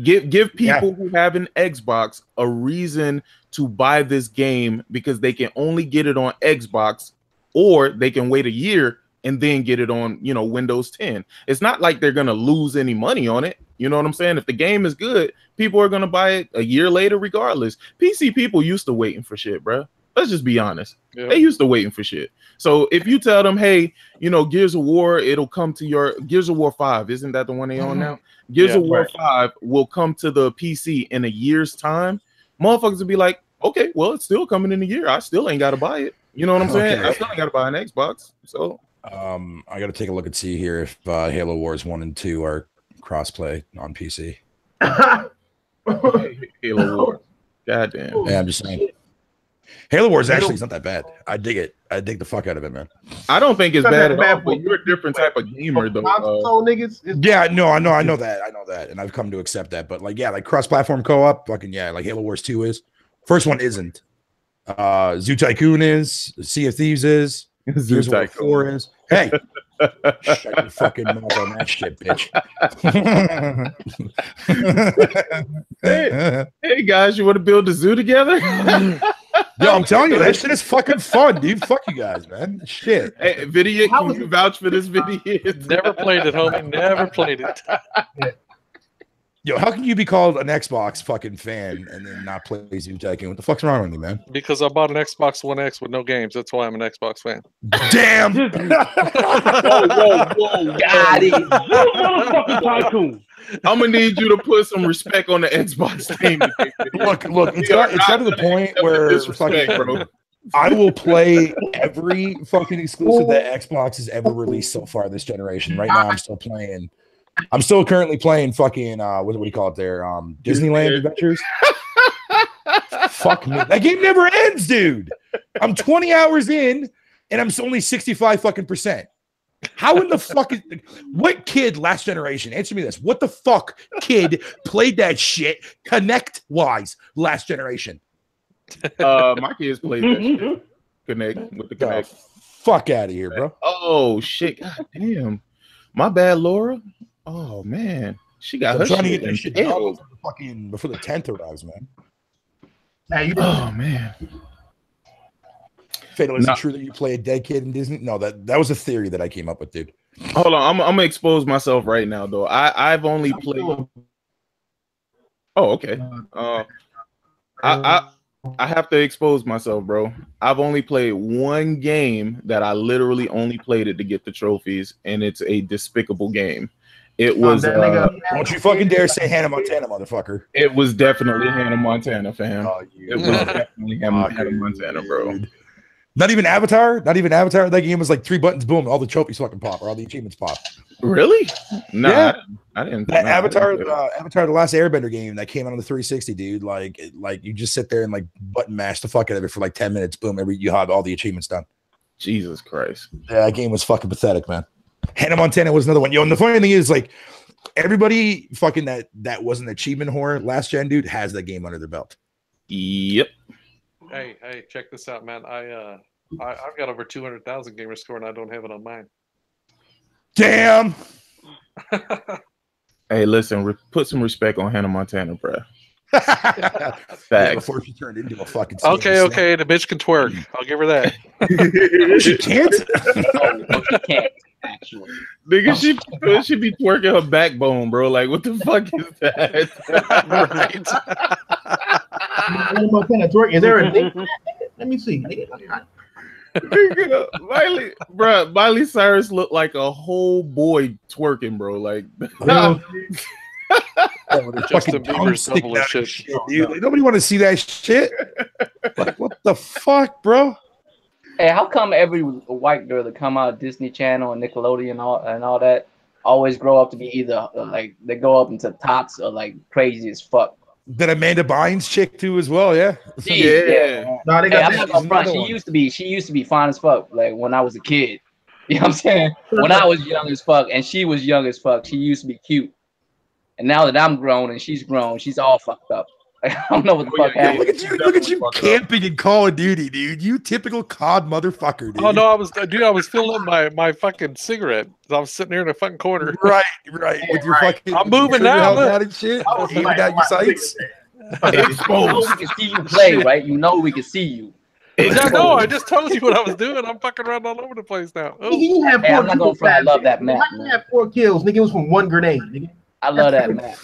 give people who have an Xbox a reason to buy this game because they can only get it on Xbox, or they can wait a year and then get it on, Windows 10. It's not like they're gonna lose any money on it. You know what I'm saying? If the game is good, people are gonna buy it a year later regardless. PC people used to waiting for shit, bro. Let's just be honest. Yeah. They used to waiting for shit. So if you tell them, hey, Gears of War, it'll come to your Gears of War 5. Isn't that the one they on now? Gears of War 5 will come to the PC in a year's time. Motherfuckers will be like, okay, well, it's still coming in a year. I still ain't got to buy it. You know what I'm saying? I still ain't got to buy an Xbox. So I got to take a look and see here if Halo Wars 1 and 2 are crossplay on PC. Halo Wars. Goddamn. Yeah, I'm just saying. Halo Wars actually is not that bad. I dig it. I dig the fuck out of it, man. I don't think it's bad at all, but you're a different type of gamer, though. Yeah, no, I know that, and I've come to accept that. But like cross-platform co-op, fucking like Halo Wars 2 is. First one isn't. Zoo Tycoon is. Sea of Thieves is. Zoo Tycoon 4 is. Hey, shut your fucking mouth on that shit, bitch. hey guys, you want to build a zoo together? Yo, I'm telling you, that shit is fucking fun, dude. Fuck you guys, man. Shit. Hey, Video, can you vouch for this video? Never played it, homie. Never played it. Yo, how can you be called an Xbox fucking fan and then not play Zoo Tycoon? What the fuck's wrong with you, man? Because I bought an Xbox One X with no games. That's why I'm an Xbox fan. Damn. Whoa. Got it. Motherfucking Tycoon. I'm gonna need you to put some respect on the Xbox name. Look, it's got to the point where fucking, bro. I will play every fucking exclusive that Xbox has ever released so far this generation. Right now, I'm still currently playing fucking what do you call it there? Disneyland Adventures. Fuck me. That game never ends, dude. I'm 20 hours in and I'm only 65 fucking percent. How in the fuck is what kid last generation? Answer me this. What the fuck kid played that shit Connect wise last generation? My kids played that shit. Connect with the Connect. Fuck out of here, bro. Oh shit. God damn. My bad, Laura. Oh man. She got her trying to shit get that shit done fucking before the 10th arrives, man. Oh man. Fatal, is it true that you play a dead kid in Disney? No, that was a theory that I came up with, dude. Hold on, I'm gonna expose myself right now, though. I've only played. Oh, okay. I have to expose myself, bro. I've only played one game that I literally only played it to get the trophies, and it's a despicable game. It was. Don't you fucking dare say Hannah Montana, motherfucker. It was definitely Hannah Montana, fam. It was definitely Hannah Montana, bro. Not even Avatar. Not even Avatar. That game was like 3 buttons, boom, all the trophies fucking pop, or all the achievements pop. Really? No, yeah. I didn't. That Avatar, the last Airbender game that came out on the 360, dude. Like you just sit there and like button mash the fuck out of it for like 10 minutes, boom, you have all the achievements done. Jesus Christ. Yeah, that game was fucking pathetic, man. Hannah Montana was another one. Yo, and the funny thing is, like, everybody fucking that was an achievement whore last gen, dude, has that game under their belt. Yep. Hey, check this out, man. I've got over 200,000 gamer score, and I don't have it on mine. Damn. Hey, listen, put some respect on Hannah Montana, bro. Facts. Before she turned into a fucking. Okay, the bitch can twerk. I'll give her that. She can't. No, she can't. Actually, nigga, she be twerking her backbone, bro. Like, what the fuck is that? Hannah Montana twerk. Is there a link? Let me see. Miley Cyrus looked like a whole boy twerking, bro. Like, Justin Bieber's double shit. Dude. Like, nobody want to see that shit. Like, what the fuck, bro? Hey, how come every white girl that come out of Disney Channel and Nickelodeon and all that always grow up to be either like they go up into tots or like crazy as fuck? That Amanda Bynes chick too as well, yeah. Yeah. No, I'm not gonna front. She used to be fine as fuck. Like when I was a kid, you know what I'm saying? When I was young as fuck, and she was young as fuck, she used to be cute. And now that I'm grown and she's grown, she's all fucked up. I don't know what the fuck happened. Look at you camping in Call of Duty, dude. You typical COD motherfucker, dude. Oh no, I was filling my fucking cigarette. I was sitting here in the fucking corner. Right. With your fucking. I'm moving now. And shit. Aiming out your sights. Exposed. We can see you play, right? You know we can see you. I know. I just told you what I was doing. I'm fucking around all over the place now. Oh. You have 4 I'm not gonna front. I love that map. You have 4 kills, nigga. It was from 1 grenade, nigga. I love that map.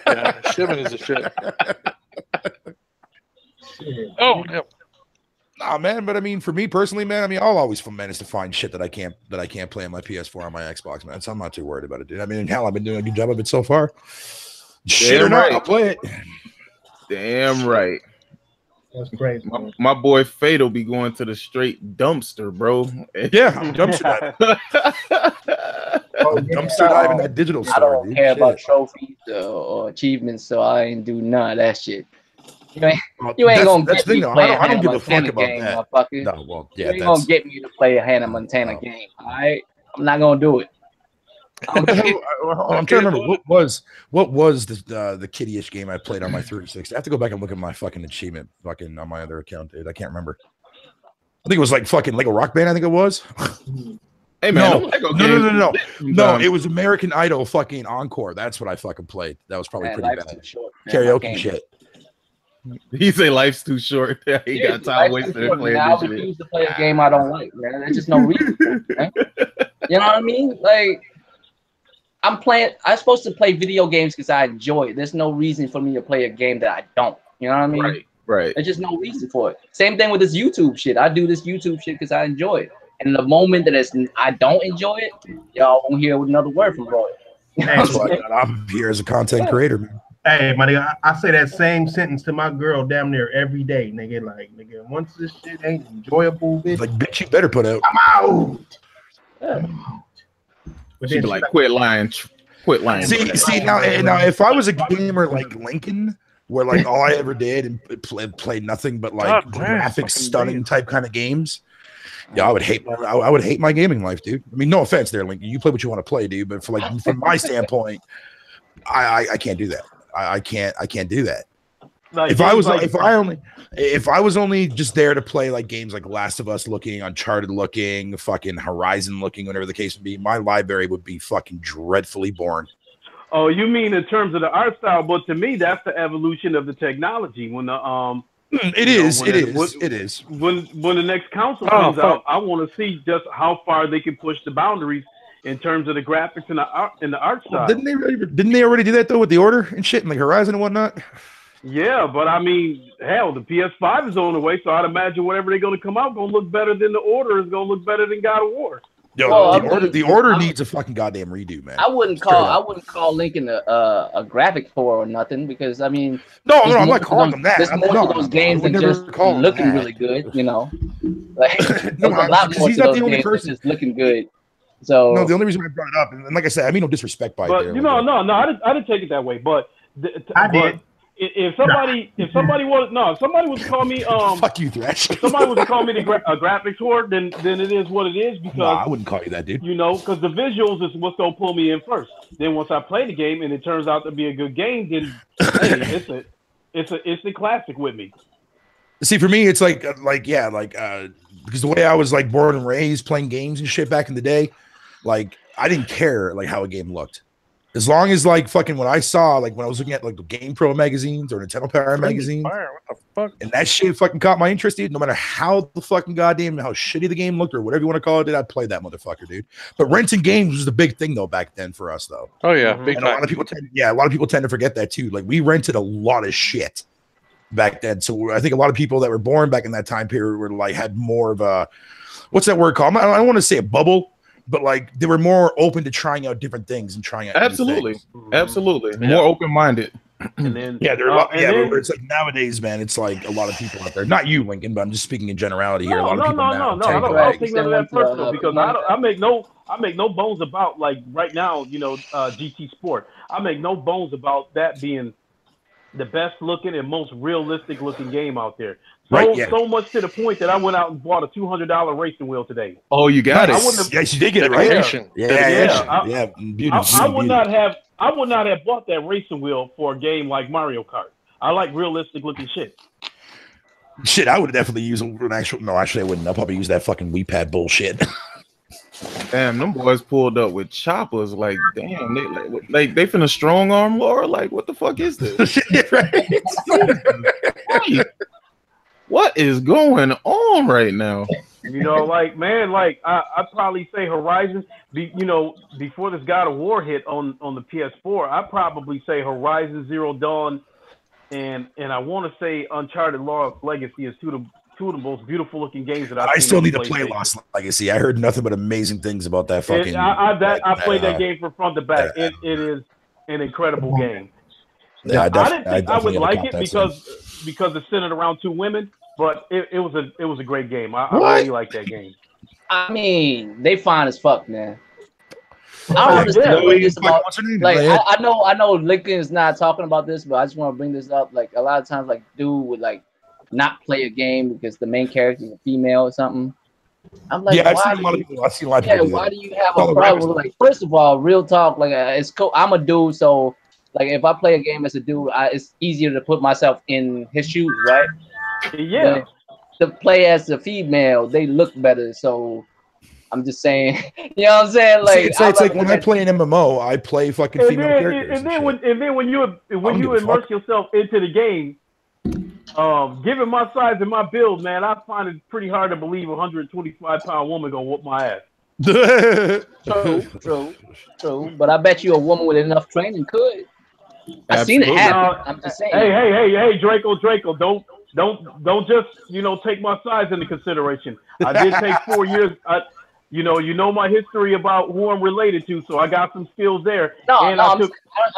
Yeah, Shimon is a shit. Oh, yeah. Nah, man, but I mean, for me personally, man, I mean, I'll always manage to find shit that I can't play on my PS4 on my Xbox, man. So I'm not too worried about it, dude. I mean, hell, I've been doing a good job of it so far. Shit or not, I'll play it. Damn right. That's crazy. My boy Fatal be going to the straight dumpster, bro. Yeah, dumpster diving. Dumpster diving that digital store. I don't care about trophies or achievements, so I ain't do none of that shit. You ain't gonna get me to play a Hannah Montana game, motherfucker. No, well, yeah, you ain't gonna get me to play a Hannah Montana game. All right, I'm not gonna do it. I'm trying to remember what was the kiddie-ish game I played on my 360. I have to go back and look at my fucking achievement fucking on my other account, dude. I can't remember. I think it was like fucking Lego Rock Band. I think it was. Hey man, no. It was American Idol fucking Encore. That's what I fucking played. That was probably pretty bad. Karaoke shit. He say life's too short. He got time wasted playing I refuse to play a game I don't like, man. There's just no reason. Man. You know what I mean? Like. I'm supposed to play video games because I enjoy it. There's no reason for me to play a game that I don't. You know what I mean? Right. There's just no reason for it. Same thing with this YouTube shit. I do this YouTube shit because I enjoy it. And the moment that I don't enjoy it, y'all won't hear another word from Roy. That's why I'm here as a content creator, man. Hey, my nigga, I say that same sentence to my girl damn near every day, nigga. Like, nigga, once this shit ain't enjoyable, bitch, Like, bitch, you better put out. I'm out. Yeah. But She'd then be like, quit lying. Quit lying. See now, if I was a gamer like Lincoln, where like all I ever did and played nothing but like graphics stunning type kind of games, yeah, I would hate my gaming life, dude. I mean, no offense there, Lincoln. You play what you want to play, dude. But from my standpoint, I can't do that. I can't do that. Like, If I was only just there to play like games like Last of Us looking, Uncharted looking, fucking Horizon looking, whatever the case would be, my library would be fucking dreadfully boring. Oh, you mean in terms of the art style? But to me, that's the evolution of the technology. When the It is. When the next console comes out, I want to see just how far they can push the boundaries in terms of the graphics and the art style. Didn't they already do that though with the Order and shit and like Horizon and whatnot? Yeah, but I mean, hell, the PS5 is on the way, so I'd imagine whatever they're going to come out going to look better than the Order is going to look better than God of War. Yo, Well, the order needs a fucking goddamn redo, man. I wouldn't call Lincoln a graphic for or nothing because I mean no, I'm not calling them that. There's more to those games than just looking really good, you know. Like there's a lot more to those games than just looking good. So no, the only reason I brought it up, and like I said, I mean no disrespect by but there. You know, no, I didn't take it that way. But I did. If somebody was to call me fuck you, Thresh. If somebody was to call me the graphics whore, then it is what it is because I wouldn't call you that, dude. You know, because the visuals is what's gonna pull me in first. Then once I play the game and it turns out to be a good game, then hey, it's a classic with me. See, for me, it's like because the way I was like born and raised playing games and shit back in the day, like I didn't care like how a game looked. As long as like fucking what I saw, like when I was looking at like the Game Pro magazines or Nintendo Power magazines, What the fuck? and that shit fucking caught my interest, dude. No matter how the fucking goddamn how shitty the game looked or whatever you want to call it, dude, I'd play that motherfucker, dude. But renting games was the big thing though back then for us though. Oh yeah, big And a lot of people tend to forget that too. Like we rented a lot of shit back then. So I think a lot of people that were born back in that time period were like had more of a what's that word called? I don't want to say a bubble. But like they were more open to trying out different things and trying out absolutely Yeah. more open-minded. And then they're a lot, it's like nowadays, man, it's like a lot of people out there. Not you, Lincoln, but I'm just speaking in generality here. A lot of people now. I don't take none of that personal because I make no bones about like right now, you know, GT Sport. I make no bones about that being the best looking and most realistic looking game out there. So much to the point that I went out and bought a $200 racing wheel today. Oh, you got it. Yes, you did get it right. I would not have bought that racing wheel for a game like Mario Kart. I like realistic looking shit. Shit, I would definitely use an actual. No, actually, I wouldn't. I'll probably use that fucking Wii Pad bullshit. Damn, them boys pulled up with choppers. Like, damn, they finna strong arm Laura. Like, what the fuck is this? What is going on right now? You know, like man, like I'd probably say Horizon. You know, before this God of War hit on the PS4, I'd probably say Horizon Zero Dawn, and I want to say Uncharted Lost Legacy is two of the most beautiful looking games that I've seen. I still need to play Lost Legacy. I heard nothing but amazing things about that fucking. I played that game from front to back. It is an incredible game. Yeah, I didn't think I would like it because it's centered around two women. But it was a great game. I really like that game. I mean, they fine as fuck, man. I know Lincoln's not talking about this, but I just want to bring this up. Like a lot of times, like dude would like not play a game because the main character is a female or something. I'm like, I've seen a lot of people. Why do you have a problem? Like, first of all, real talk. Like, it's cool. I'm a dude, so like if I play a game as a dude, it's easier to put myself in his shoes, right? Yeah. To play as a female, they look better. So I'm just saying, you know what I'm saying? Like it's like when I play an MMO, I play fucking female characters. And then when you immerse yourself into the game, given my size and my build, man, I find it pretty hard to believe a 125-pound woman gonna whoop my ass. True. But I bet you a woman with enough training could. I've seen it happen. I'm just saying. Hey, Draco, don't just take my size into consideration. I did take 4 years. you know my history about who I'm related to, so I got some skills there. I'm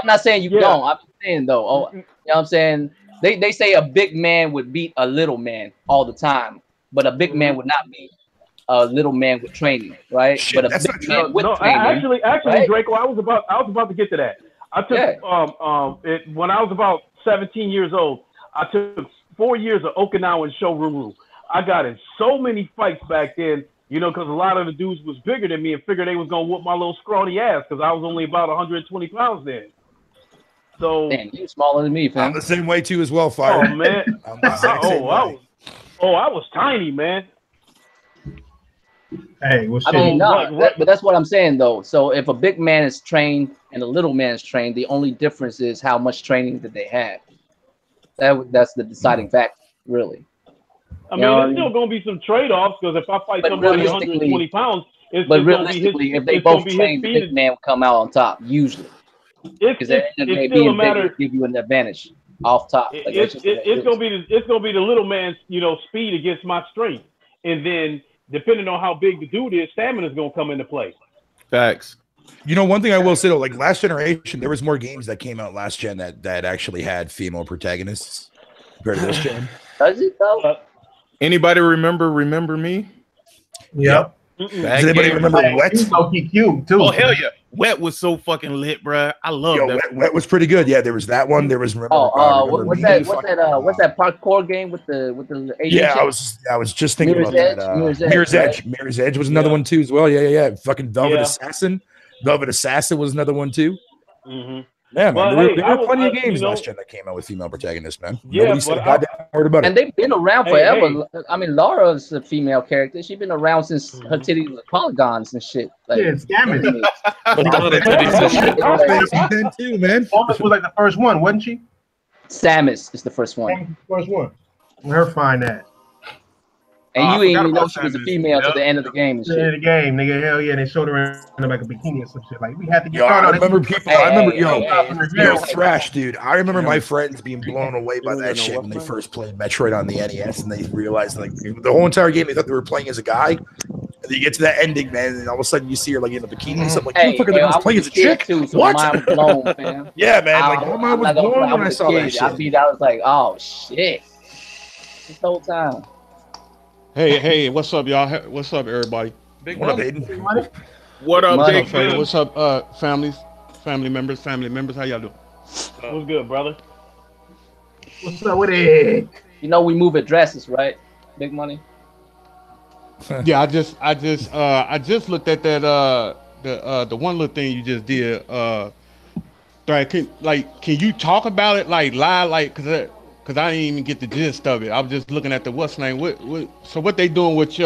not saying you don't. I'm saying though, you know what I'm saying? They say a big man would beat a little man all the time, but a big man would not beat a little man with training, right? Shit, but a that's big not man with training. Actually, right? Draco, I was about to get to that. I took when I was about 17 years old, I took 4 years of Okinawan Shoryu. I got in so many fights back then, because a lot of the dudes was bigger than me and figured they was gonna whoop my little scrawny ass because I was only about 120 pounds then. So damn, you smaller than me, fam. I'm the same way too as well, Fire. Oh man. I was tiny, man. Hey, well, shit. I mean, but that's what I'm saying though. So if a big man is trained and a little man is trained, the only difference is how much training that they have. That's the deciding factor, really. I mean, there's still gonna be some trade-offs because if I fight somebody 120 pounds, realistically, if they both train, the big man will come out on top usually. Because it may be a matter give you an advantage off top. Like it's gonna be the little man's speed against my strength, and then depending on how big the dude is, stamina is gonna come into play. Facts. One thing I will say though, like last generation, there was more games that came out last gen that actually had female protagonists compared to this gen. Does it though? Anybody remember me? Yep. Does anybody remember Wet? Cute too. Oh hell yeah, Wet was so fucking lit, bro. I love that. Wet was pretty good. Yeah, there was that one. There was what's that parkour game with the Asian yeah, I was just thinking about that. Mirror's Edge was another one too as well. Yeah. Fucking Velvet Assassin. Velvet Assassin was another one too. Mm-hmm. Yeah, man. There were plenty of games last gen that came out with female protagonists, man. Yeah, and they've been around forever. I mean, Laura's a female character. She's been around since her titties were polygons and shit. Like, yeah, scamming. Then too, man. Almost was like the first one, wasn't she? Samus is the first one. First one. Her fine that. And you didn't even know she was a female to the end of the game and shit. The end of the game, nigga. Hell yeah, they showed her in like a bikini or some shit. Like we had to get. I remember people. Yo, Thrash, dude. I remember my friends being blown away by that shit when they first played Metroid on the NES, and they realized like the whole entire game they thought they were playing as a guy. And then you get to that ending, man, and all of a sudden you see her like in a bikini and stuff. Like, you fucking I was playing as a chick too, so what? Mind blown, man. Yeah, man. Like my mind was blown when I saw that shit. I was like, oh shit, this whole time. Hey, what's up, y'all? What's up, everybody? What up, Aiden? What up, Big Man? What's up, family members? How y'all doing? What's good, brother? What's up with it? We move addresses, right? Big Money. Yeah, I just looked at that the one little thing you just did. Can you talk about it like live, like because I didn't even get the gist of it. I was just looking at the what's name. So what they doing with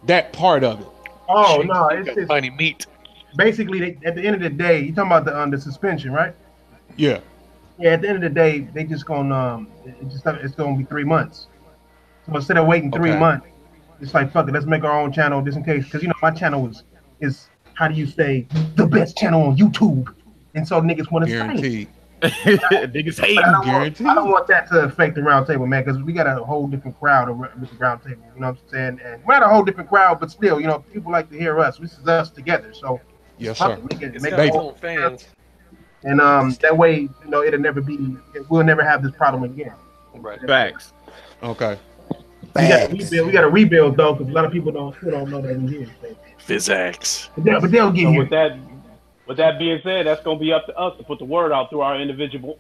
that part of it? Oh no, it's just tiny meat. Basically, at the end of the day, you talking about the suspension, right? Yeah. Yeah. At the end of the day, they just gonna it's gonna be 3 months. So instead of waiting 3 months, it's like fuck it, let's make our own channel just in case. Because my channel is how do you say the best channel on YouTube, and so niggas want to guaranteed. Niggas hate. I don't want that to affect the round table, man, because we got a whole different crowd with the round table. You know what I'm saying? And we're not a whole different crowd, but still, people like to hear us. This is us together. So yes, sir. Make fans. And that way, it'll never be. We'll never have this problem again. Right. Facts. Okay. We got to rebuild though, because a lot of people still don't know that we here. Physics. But they'll get here. With that being said, that's gonna be up to us to put the word out through our individual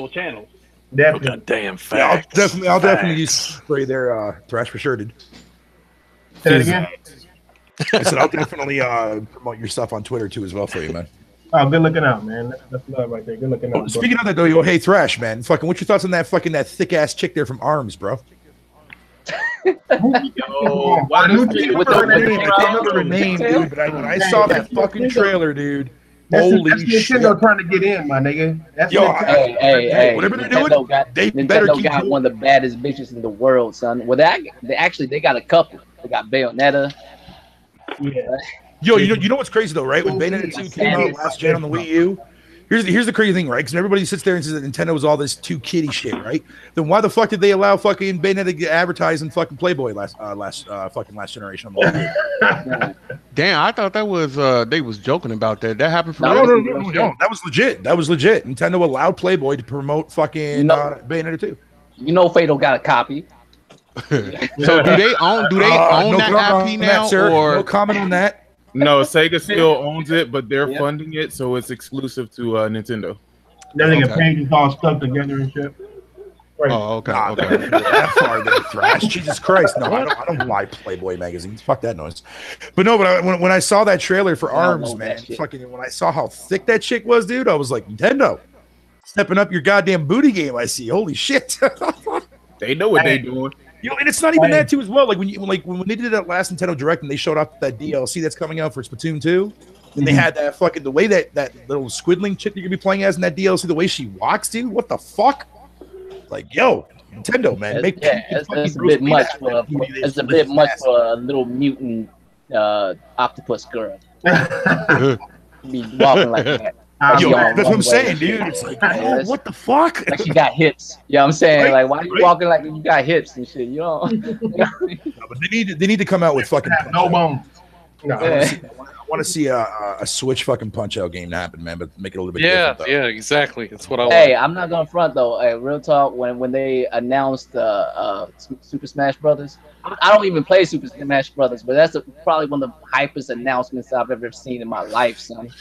channels. Definitely. Goddamn facts. I'll definitely use spray there, Thrash for sure, dude. Say that again. I said I'll definitely promote your stuff on Twitter too as well for you, man. Oh, good looking out, man. That's love right there. Good looking out. Speaking of that though, hey Thrash, man, fucking, what's your thoughts on that thick ass chick there from Arms, bro? Yo, I can't remember her name, dude. But when I saw that fucking trailer, dude, holy shit! Nintendo trying to get in, my nigga. That's hey, whatever they're doing, they better keep got one of the baddest bitches in the world, son. Well, they got a couple. They got Bayonetta. Yeah. Yo, you know what's crazy though, right? When Bayonetta 2 came out last gen on the Wii U, Here's the crazy thing, right? Because everybody sits there and says that Nintendo was all this too kiddie shit, right? Then why the fuck did they allow fucking Bayonetta to get advertised in fucking Playboy last generation? Damn, I thought that was they was joking about that. That happened for No, real? no, that was legit. That was legit. Nintendo allowed Playboy to promote fucking Bayonetta 2. You know, Fatal got a copy. So do they own no that IP now, sir. or No comment on that. No, Sega still owns it, but they're funding it, so it's exclusive to Nintendo. That nigga pages all stuck together and shit. Right. Oh, okay. Nah, Okay. that far there, Thrash. Jesus Christ. No, I don't buy Playboy magazines. Fuck that noise. But no, but when I saw that trailer for ARMS, man, fucking when I saw how thick that chick was, dude, I was like, Nintendo, stepping up your goddamn booty game, I see. Holy shit. They know what they're doing. You know, and it's not even that too as well. Like when they did that last Nintendo Direct and they showed off that DLC that's coming out for Splatoon 2, and they had that fucking the way that little squidling chick you're gonna be playing as in that DLC, the way she walks, dude. What the fuck? Like, yo, Nintendo, man, it's a bit much for it's a bit much for a little mutant octopus girl. Be walking like that. Yo, that's what I'm saying, dude. It's like, oh, what the fuck? Like she got hips. You know what I'm saying? Like, why are you walking like you got hips and shit? You know? No, but they need to come out with fucking no bones. No. I want to see a Switch fucking Punch-Out game happen, man, but make it a little bit different, though. Yeah, exactly. That's what I want. Hey, I'm not gonna front though. Hey, real talk. When they announced Super Smash Brothers, I don't even play Super Smash Brothers, but that's probably one of the hypest announcements I've ever seen in my life, son.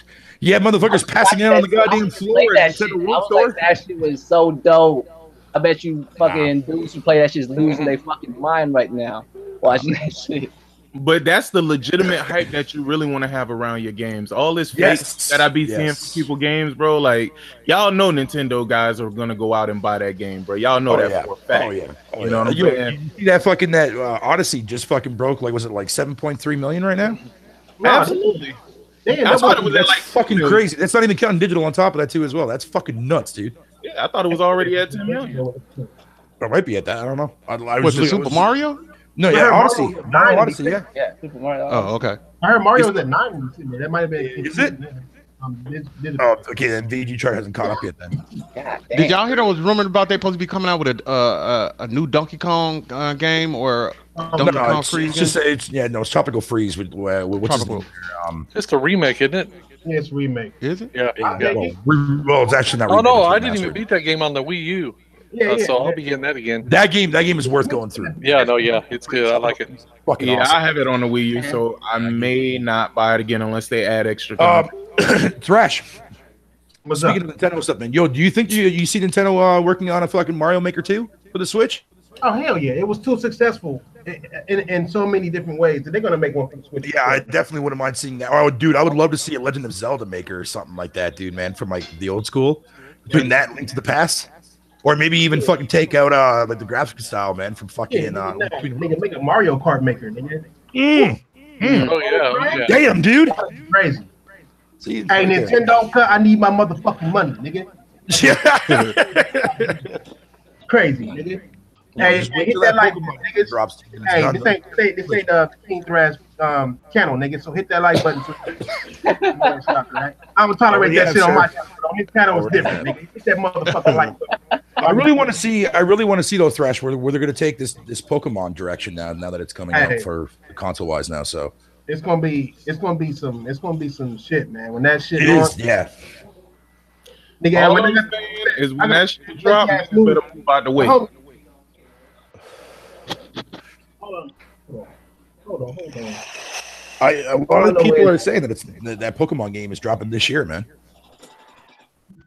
Yeah, motherfuckers passing out on the goddamn floor. That shit was so dope. I bet you fucking dudes who play that shit's losing their fucking mind right now watching that shit. But that's the legitimate hype that you really want to have around your games. All this fake that I be seeing for people games, bro. Like, y'all know Nintendo guys are gonna go out and buy that game, bro. Y'all know that for a fact. You know what I'm saying? You see that fucking Odyssey just fucking broke. Like, was it like 7.3 million right now? Absolutely. Damn, that's that's fucking crazy. That's not even counting digital on top of that too as well. That's fucking nuts, dude. Yeah, I thought it was already at 10 million. It might be at that. I don't know. Was it Super Mario? No, yeah, Odyssey. Odyssey, yeah. Yeah, Super Mario. Oh, okay. I heard Mario was at 9. That might have been. Is it? Oh, okay. Then VG chart hasn't caught up yet. Then. Did y'all hear there was rumored about they supposed to be coming out with a new Donkey Kong game or Donkey Kong Freeze? It's Tropical Freeze with what's his name? It's a remake, isn't it? Yeah, it's a remake. Is it? Yeah. Well, it's actually not. Oh no, I didn't even beat that game on the Wii U. So I'll be getting that again. That game is worth going through. Yeah, it's good. I like it. Fucking yeah, awesome. I have it on the Wii U, so I may not buy it again unless they add extra. Thrash. Speaking of Nintendo stuff, man. Yo, do you think you see Nintendo working on a fucking Mario Maker 2 for the Switch? Oh hell yeah! It was too successful in so many different ways that they're gonna make one for the Switch. Yeah, I definitely wouldn't mind seeing that. Oh, dude, I would love to see a Legend of Zelda Maker or something like that, dude, man, from like the old school. Between that and Link to the Past. Or maybe even fucking take out like the graphic style, man, from fucking nigga, make a Mario Kart Maker, nigga. Oh yeah. Damn, dude. That's crazy. See, hey, Nintendo, I need my motherfucking money, nigga. Crazy, nigga. Hey, hit that like button, niggas. Hey, this ain't the King Thrash channel, nigga. So hit that like button. I don't tolerate that shit on my channel. On his channel is different, nigga. Hit that motherfucking like button. I really want to see though, Thrash, where they're gonna take this Pokemon direction now that it's coming out for console wise now. So it's gonna be some shit, man. When that shit is, yeah. Nigga, all I'm saying is when that shit drop, you better move out the way. Hold on. A lot of people are saying that that Pokemon game is dropping this year, man.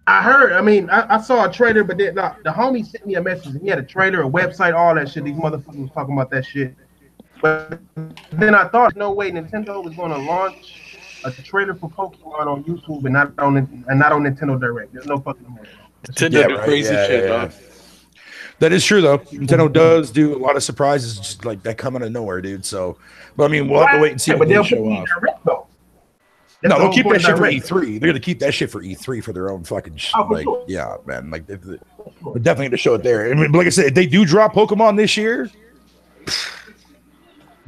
I heard. I mean, I saw a trailer, but the homie sent me a message. He had a trailer, a website, all that shit. These motherfuckers was talking about that shit. But then I thought, no way, Nintendo was going to launch a trailer for Pokemon on YouTube and not on Nintendo Direct. There's no fucking way. Nintendo crazy shit, dog. That is true, though. Nintendo does do a lot of surprises just like that come out of nowhere, dude. So, but I mean, we'll have to wait and see when they show off. No, they'll keep that shit for E3. They're gonna keep that shit for E3 for their own fucking yeah, man. Like they're definitely gonna show it there. I mean, like I said, if they do drop Pokemon this year,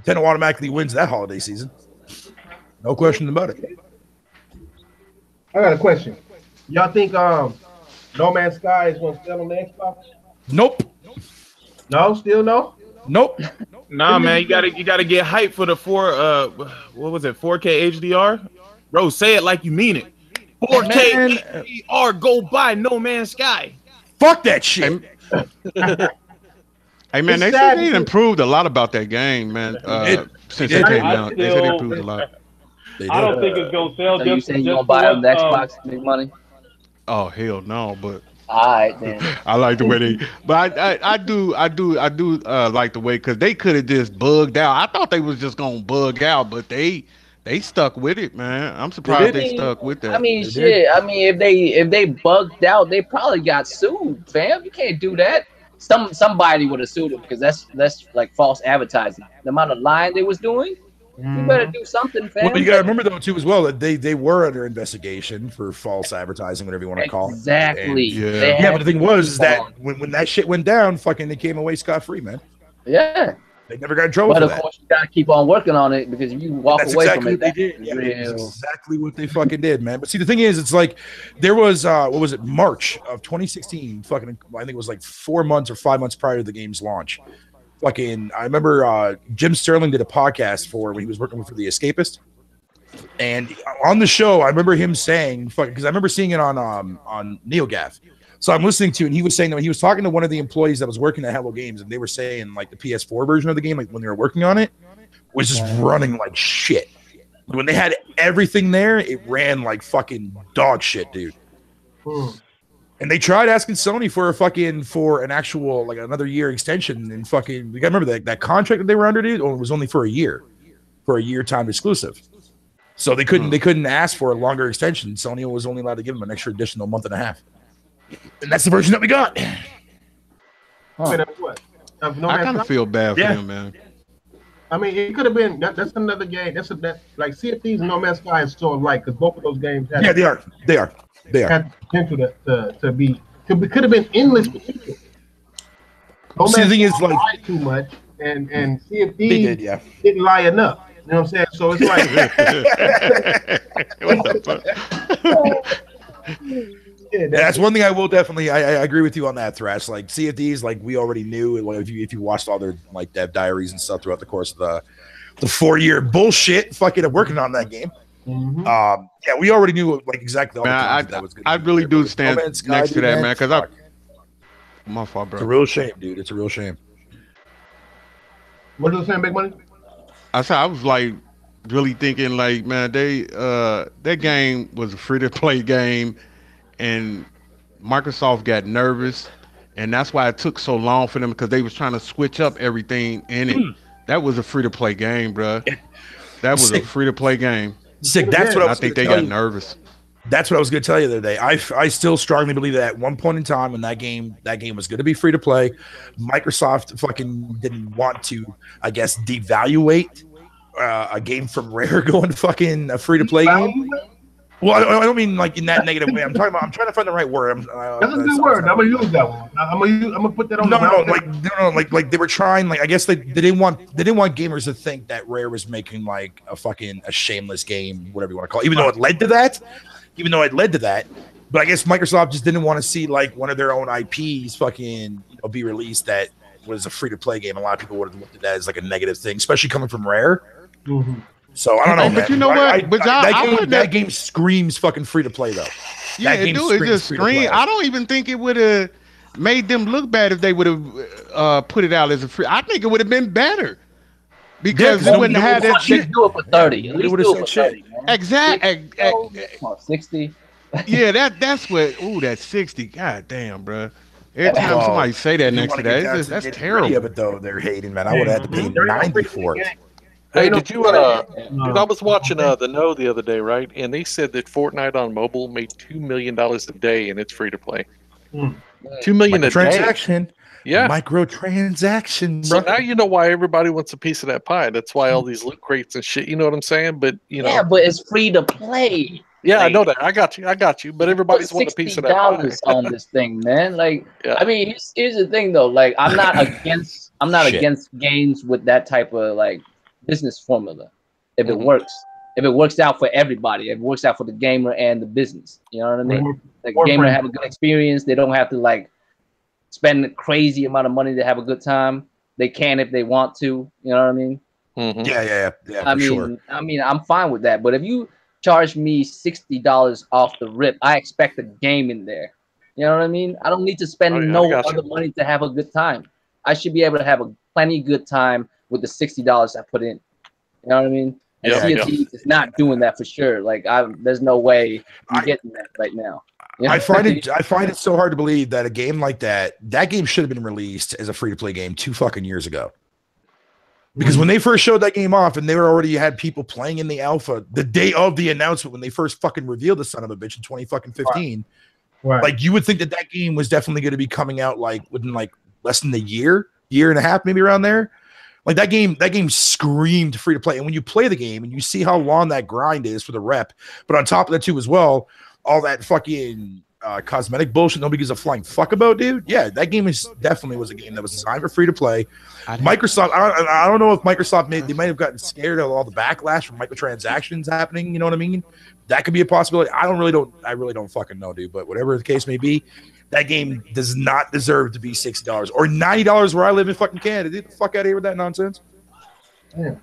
Nintendo automatically wins that holiday season. No question about it. I got a question. Y'all think No Man's Sky is gonna sell on the Xbox? Nope. No, still no. Nope. Nah, man, you gotta get hype for the 4K HDR, bro. Say it like you mean it. 4K HDR, go buy No Man's Sky. Fuck that shit. Hey man, they said they improved a lot about that game, man. Since it came out, they said they improved a lot. I don't think it's gonna sell. So you saying you gonna buy on the Xbox to make money? Oh hell no, but all right then. I like the way they, but I do like the way, because they could have just bugged out. I thought they was just gonna bug out, but they stuck with it, man. I'm surprised they stuck with that. I mean, shit. I mean, if they bugged out, they probably got sued, fam. You can't do that. Somebody would have sued them, because that's like false advertising. The amount of lying they was doing. You better do something, fam. Well, you gotta remember though too as well that they were under investigation for false advertising, whatever you want to call it. Exactly. Yeah, but the thing was that when that shit went down, fucking they came away scot-free, man. Yeah. They never got in trouble. But for of that. course, you gotta keep on working on it, because if you walk away from it, they did. Yeah, that's exactly what they fucking did, man. But see, the thing is, it's like there was what was it, March of 2016? Fucking, I think it was like 4 months or 5 months prior to the game's launch. Fucking, I remember Jim Sterling did a podcast when he was working for The Escapist, and on the show, I remember him saying, because I remember seeing it on NeoGAF. So I'm listening to it, and he was saying that he was talking to one of the employees that was working at Hello Games, and they were saying like the PS4 version of the game, like when they were working on it, was just running like shit. When they had everything there, it ran like fucking dog shit, dude. And they tried asking Sony for an actual like another year extension, and fucking, you gotta remember that contract that they were under, dude, was only for a year time exclusive. So they couldn't ask for a longer extension. Sony was only allowed to give them an extra additional month and a half. And that's the version that we got. What? I kind of feel bad for them, man. I mean, it could have been that's another game. That's like Sea of Thieves and No Man's Sky is so alike, because both of those games had they are had potential to be could have been endless potential. No See, the thing is, like, lied too much, and Sea of Thieves didn't lie enough. You know what I'm saying? So it's like what the fuck? Yeah, that's one thing I will definitely. I agree with you on that, Thrash. Like Sea of Thieves, like we already knew. Like, if you watched all their like dev diaries and stuff throughout the course of the 4-year bullshit fucking working on that game. Yeah, we already knew like exactly. All man, that was I really do stand next to that, man. Because my fault, bro. It's a real shame, dude. It's a real shame. What are you saying, Big Money? I was like really thinking like, man, that game was a free to play game, and Microsoft got nervous, and that's why it took so long for them, because they was trying to switch up everything in it. That was a free to play game, bro. That was a free to play game. Sick. That's what I think they got nervous. That's what I was going to tell you the other day. I still strongly believe that at one point in time when that game was going to be free to play, Microsoft fucking didn't want to, I guess, devaluate a game from Rare going to fucking a free to play game. Well, I don't mean like in that negative way. I'm trying to find the right word. That's a good word. I'm gonna use that one. I'm gonna put that on. Like they were trying. Like, I guess they didn't want gamers to think that Rare was making like a shameless game, whatever you want to call it. Even though it led to that. But I guess Microsoft just didn't want to see like one of their own IPs fucking be released that was a free to play game. A lot of people would have looked at that as like a negative thing, especially coming from Rare. Mm-hmm. So I don't know, but man. You know what? That game screams fucking free to play though. Yeah, it do. It just screams. I don't even think it would have made them look bad if they would have put it out as a free. I think it would have been better, because it wouldn't have that shit. Do it for 30. At least do it for 30. Exactly. 60. Yeah, that's what. Ooh, that's 60. God damn, bro. Every time somebody say that next to that, that's terrible. Yeah, but though they're hating, man. I would have had to pay 90 for it. Hey, did you? I was watching the Know the other day, right? And they said that Fortnite on mobile made $2 million a day, and it's free to play. $2 million a day. Transaction. Yeah, microtransaction. So now you know why everybody wants a piece of that pie. That's why all these loot crates and shit. You know what I'm saying? But you know, yeah, but it's free to play. Yeah, I know that. I got you. But everybody's wanting a piece of that pie. On this thing, man. Like, yeah. I mean, here's the thing, though. Like, I'm not against games with that type of like business formula if it works. if it works out for everybody, if it works out for the gamer and the business. You know what I mean? The gamer have a good experience. They don't have to like spend a crazy amount of money to have a good time. They can if they want to. You know what I mean? Mm-hmm. Yeah. I mean, I'm fine with that. But if you charge me $60 off the rip, I expect a game in there. You know what I mean? I don't need to spend no other money to have a good time. I should be able to have a plenty good time with the $60 I put in. You know what I mean? And Sea of Thieves is not doing that for sure. Like, there's no way I'm getting that right now. You know? I find it so hard to believe that a game like that game should have been released as a free-to-play game 2 fucking years ago. Because when they first showed that game off, and they were already had people playing in the alpha the day of the announcement when they first fucking revealed the son of a bitch in 2015. Right. Like, you would think that game was definitely going to be coming out like within like less than a year and a half, maybe around there. Like that game screamed free to play. And when you play the game and you see how long that grind is for the rep, but on top of that too as well, all that fucking cosmetic bullshit nobody gives a flying fuck about, dude. Yeah, that game definitely was a game that was designed for free to play. Microsoft, I don't know if Microsoft they might have gotten scared of all the backlash from microtransactions happening. You know what I mean? That could be a possibility. I really don't fucking know, dude. But whatever the case may be, that game does not deserve to be $60 or $90 where I live in fucking Canada. Get the fuck out of here with that nonsense. Yeah.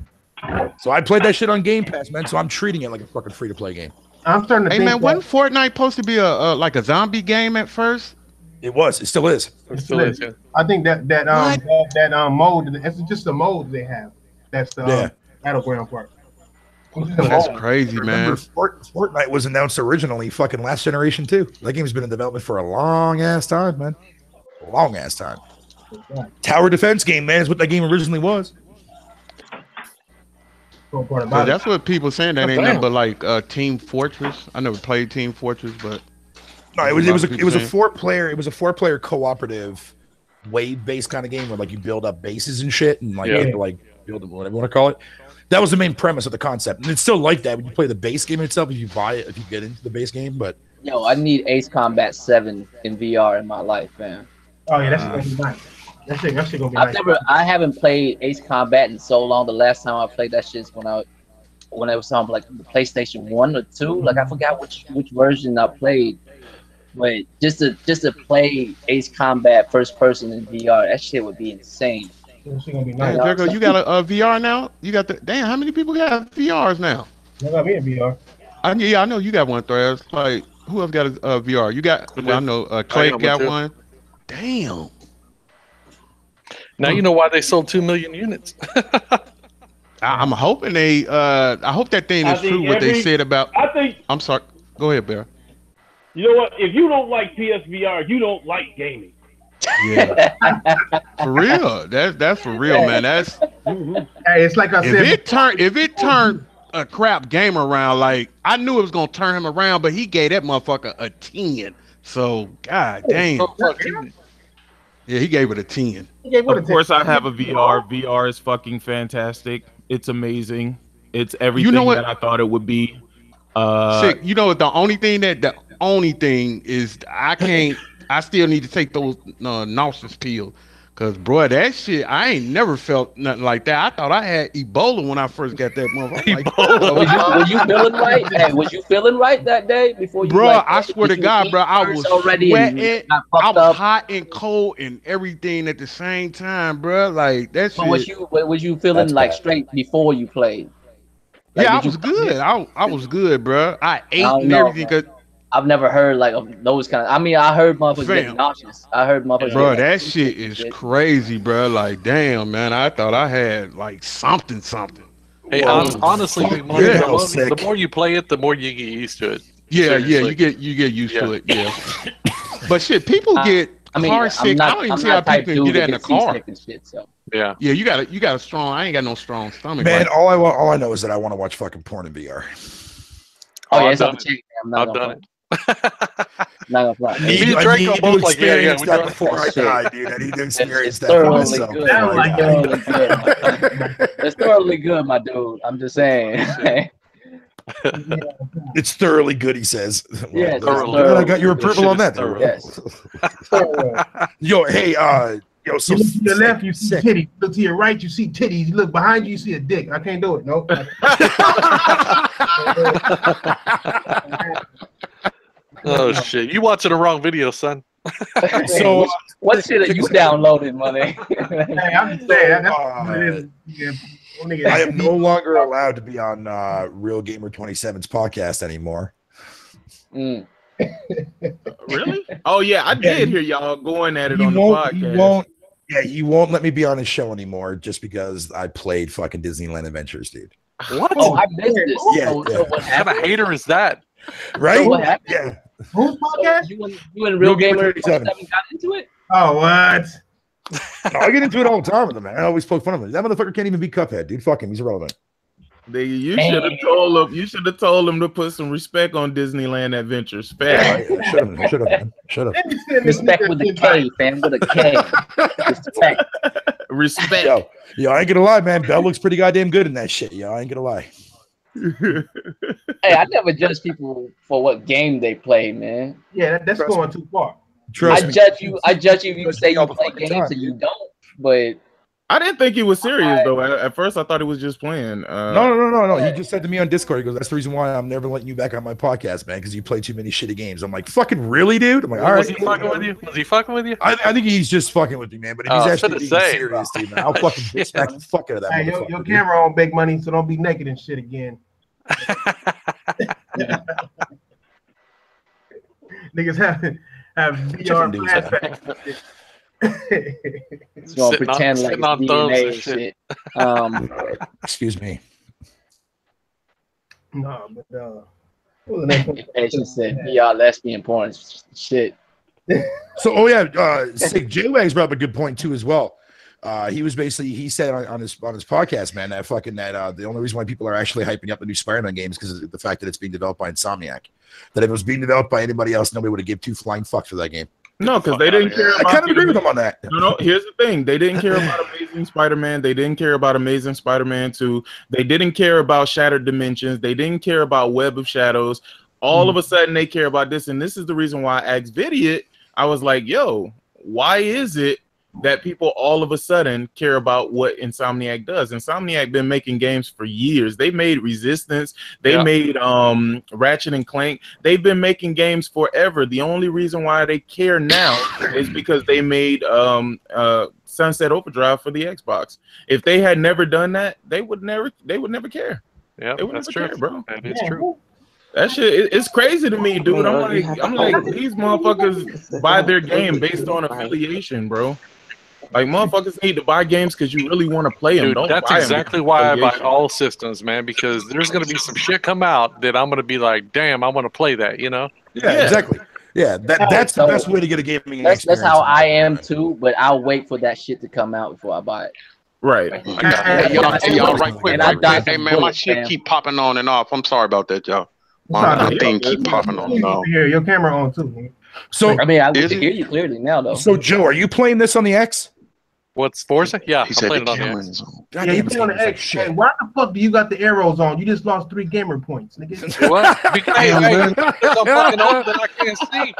So I played that shit on Game Pass, man. So I'm treating it like a fucking free to play game. I'm starting to think. Man, wasn't Fortnite supposed to be a like a zombie game at first? It was. It still is. It still is. Yeah. I think that mode. It's just the mode they have. That's the battleground part. That's crazy, man. Fortnite was announced originally fucking last generation too. That game's been in development for a long ass time, man. Long ass time. Tower defense game, man, is what that game originally was. So that's what people saying. That ain't nothing but like Team Fortress. I never played Team Fortress, but no, it was a 4-player cooperative wave based kind of game where like you build up bases and shit and like build them, whatever you want to call it. That was the main premise of the concept, and it's still like that when you play the base game itself. If you buy it, if you get into the base game, but I need Ace Combat 7 in VR in my life, man. Oh yeah, that's gonna be nice. That shit gonna be nice. I haven't played Ace Combat in so long. The last time I played that shit is when it was on like the PlayStation 1 or 2. Like I forgot which version I played. But just to play Ace Combat first person in VR, that shit would be insane. Gonna be nice. Hey, Draco, you got a VR now? You got damn, how many people got VRs now? I got me a VR. I know you got one, Threads. Like, who else got a VR? You got, I know Clay got one. Damn. Now you know why they sold 2 million units. I'm hoping I hope that thing is true what they said about. I'm sorry. Go ahead, Bear. You know what? If you don't like PSVR, you don't like gaming. Yeah, for real. That's for real, man. That's hey, it's like I said. If it turned a crap game around, like I knew it was gonna turn him around, but he gave that motherfucker a 10. So god damn. Yeah, he gave it a 10. Of course, I have a VR. VR is fucking fantastic. It's amazing. It's everything that I thought it would be. Sick. You know what? The only thing is I still need to take those nauseous pills. Cause bro, that shit, I ain't never felt nothing like that. I thought I had Ebola when I first got that motherfucker. Like, was you feeling right? Hey, was you feeling right that day before you? Bro, I swear to God, bro, I was sweating. I was hot and cold and everything at the same time, bro. Like that shit. Was you feeling like straight before you played? Like, yeah, I was good. I was good, bro. I ate and everything. Cause I've never heard like of those kind of. I mean, I heard motherfuckers getting nauseous. I heard motherfuckers. Bro, that shit is crazy, bro. Like, damn, man. I thought I had like something. Hey, honestly, the more you play it, the more you get used to it. Yeah, seriously. Yeah, you get used to it. Yeah. But shit, people get car sick. I don't even see how people can get that in a car. Shit, so. Yeah, you got a strong. I ain't got no strong stomach. Man, all I know is that I want to watch fucking porn in VR. Oh yeah, it's on the chain. I've done it. Not gonna fly. Me and Draco both like that before I died, dude. I need to experience that for myself. It's thoroughly good, my dude. I'm just saying. It's thoroughly good, he says. Yeah, I got your approval on that. Yes. Yo, hey, Yo, so You look to your sick, left, you see sick. titties. Look to your right, you see titties. You look behind you, you see a dick. I can't do it. Nope. Oh shit! You watching the wrong video, son. So what shit are you downloading, money? Hey, I'm just saying. That's what it is. Yeah, nigga. I am no longer allowed to be on Real Gamer 27's podcast anymore. Mm. Really? Oh yeah, I did hear y'all going at it He on the won't, he podcast. won't. Yeah, he won't let me be on his show anymore just because I played fucking Disneyland Adventures, dude. What? Oh, I missed this. Yeah, So yeah. what What kind of happened? hater is that? Right? So what happened? Yeah. Whose So podcast? you and Real Gamer 27 got into it? Oh, what? No, I get into it all the time with him, man. I always poke fun of him. That motherfucker can't even beat Cuphead, dude. Fuck him. He's irrelevant. You should have told him. You should have told him to put some respect on Disneyland Adventures. Yeah, Fast. I should have. Should have. Should have. Respect with a K, fam, with a K. Respect. Respect. Yo, I ain't gonna lie, man. Bell looks pretty goddamn good in that shit. Yo, I ain't gonna lie. Hey, I never judge people for what game they play, man. Yeah, that's Trust going too far. Trust I me. judge you. I judge you if you Trust say me all you the play fucking games time, and you don't. But I didn't think he was serious though. At first, I thought he was just playing. No. He just said to me on Discord, he goes, "That's the reason why I'm never letting you back on my podcast, man, because you play too many shitty games." I'm like, "Fucking really, dude?" I'm like, "All right." Was he fucking with you? Was he fucking with you? I think he's just fucking with me, man. But if he's Oh, actually should've being said, serious, dude, man, I'll fucking bitch smack the fuck out of that Hey, motherfucker. your dude. camera on, big money, so don't be naked and shit again. Niggas have VR do that. flashbacks. it's gonna Sitting on- pretend like sitting on it's thumbs DNA and and shit. shit. Excuse me. No, but what was the next one? Patient said VR lesbian porn is shit. So, oh yeah, Sick J-Wags brought up a good point too as well. He said on his podcast, man, that the only reason why people are actually hyping up the new Spider-Man game is because of the fact that it's being developed by Insomniac. That if it was being developed by anybody else, nobody would have given two flying fucks for that game. No, because they didn't care. I kind of agree with him on that. No. Here's the thing: they didn't care about Amazing Spider-Man. They didn't care about Amazing Spider-Man 2. They didn't care about Shattered Dimensions. They didn't care about Web of Shadows. All of a sudden, they care about this, and this is the reason why I asked Vidiot. I was like, "Yo, why is it that people all of a sudden care about what Insomniac does?" Insomniac been making games for years. They made Resistance. They made Ratchet and Clank. They've been making games forever. The only reason why they care now is because they made Sunset Overdrive for the Xbox. If they had never done that, they would never care. Yeah, They would that's never true. care, bro. That is true. That shit, it's crazy to me, dude. I'm like, these motherfuckers buy their game based on affiliation, bro. Like, motherfuckers need to buy games because you really want to play them. Dude, Don't that's buy 'em exactly because why I buy affiliation. all systems, man, because there's going to be some shit come out that I'm going to be like, damn, I want to play that, you know? Yeah, exactly. Yeah, that's the best way to get a gaming That's experience. how I am too. But I'll wait for that shit to come out before I buy it. Right. Hey, y'all, right quick. And I dodged Hey, the man, my bullet, shit fam. keep popping on and off. I'm sorry about that, y'all. My thing keep popping on and off. Here, your camera on too. Man. So, I mean, I Is can it? hear you clearly now, though. so Joe, are you playing this on the X? What's Forza? Yeah, He I'm said playing the it on the camera X. is on. God Yeah, you damn, play on the this game's X. like Hey, shit. why the fuck do you got the arrows on? You just lost 3 gamer points, nigga. What? Because I'm fucking old and I can't see.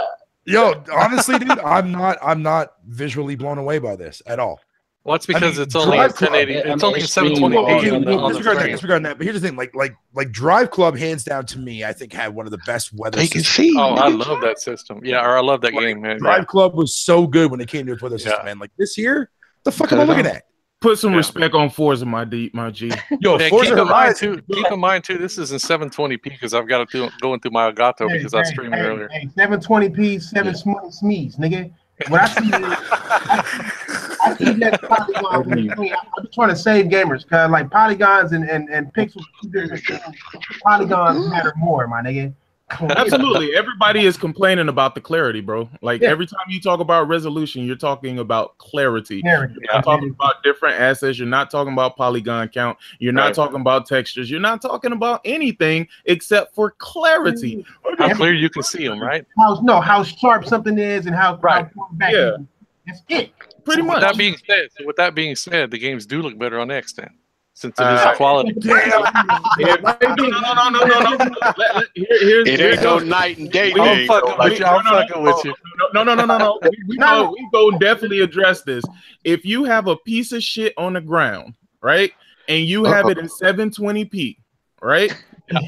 Yo, honestly, dude, I'm not visually blown away by this at all. Well, it's because I mean, it's only in Drive Club, 1080. I mean, It's only in extreme 720p quality on the disregard that, screen. disregard that. But here's the thing: like Drive Club, hands down to me, I think had one of the best weather. They can systems. see. Oh, I nigga. love that system. Yeah, or I love that game, man. Drive Club was so good when it came to its weather system, Yeah. man. Like this year, the fuck am I looking at? Put some Yeah. respect on Forza, my G. Yo, Yeah, Forza Horizon. keep in mind too. This is in 720p because I've got to go into my Elgato because I was streaming earlier. Hey, 720p, 7 smees, nigga. When I see I see that polygon in between. I'm trying to save gamers because like polygons and pixels, two different things. Polygons matter more, my nigga. Absolutely. Everybody is complaining about the clarity, bro. Like every time you talk about resolution, you're talking about clarity. You're talking about different assets. You're not talking about polygon count. You're not talking about textures. You're not talking about anything except for clarity. How clear you can see them, right? How sharp something is and how far back. Yeah. That's it. Pretty much. With that being said, the games do look better on X then, since it is a quality. No. It ain't no night and day. I'm fucking with you. I'm fucking with you. No. We go definitely address this. If you have a piece of shit on the ground, right, and you have it in 720p, right,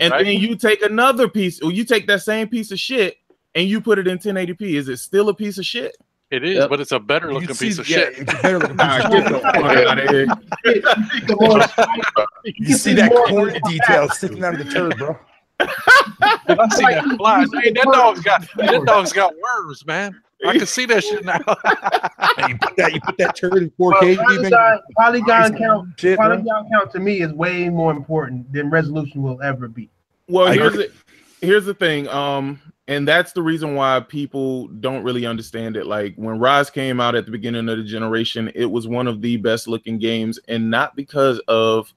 and then you take another piece, or you take that same piece of shit and you put it in 1080p, is it still a piece of shit? It is, but it's a better looking piece of shit. It's a better looking piece of Get the fuck out of here. You see that corn detail sticking out of the turd, bro. I see that fly. Hey, that dog's got worms, man. I can see that shit now. You put that turd in 4K. Polygon count to me is way more important than resolution will ever be. Well, here's the thing. And that's the reason why people don't really understand it. Like when Rise came out at the beginning of the generation, it was one of the best looking games, and not because of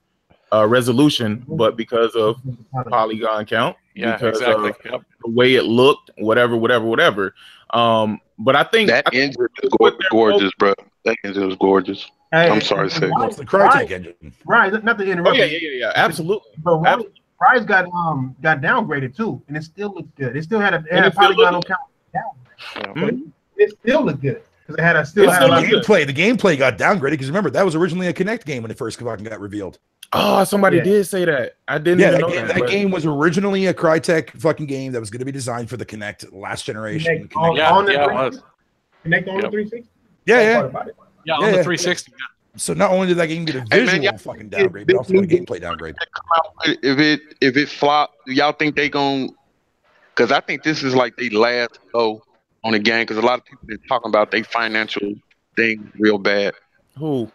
resolution, but because of polygon count. Yeah, because exactly. of the way it looked, whatever. But I think that engine is gorgeous, bro. That engine is gorgeous. Hey, I'm sorry to say. It's the Crytek engine. Right, not to interrupt. Yeah, absolutely. But Rise got downgraded too, and it still looked good. It still had a polygonal count down, but it still looked good because it had a gameplay. The gameplay got downgraded because remember that was originally a Kinect game when it first got revealed. Oh, somebody did say that. I didn't even know that game was originally a Crytek fucking game that was going to be designed for the Kinect last generation. Kinect on the 360. Yeah, on the 360. So not only did that game get a visual fucking downgrade, but also got a gameplay downgrade. If it flop, y'all think they gon'? Because I think this is like the last go on the game. Because a lot of people are talking about their financial thing real bad. Who?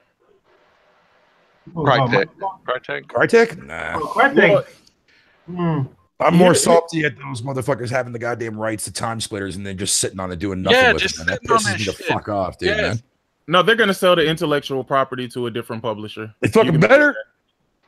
Crytek. Nah. Crytek. I'm more salty at those motherfuckers having the goddamn rights to Time Splitters and then just sitting on it doing nothing with it. Man. That pisses me the fuck off, dude, man. No, they're gonna sell the intellectual property to a different publisher. It's fucking better.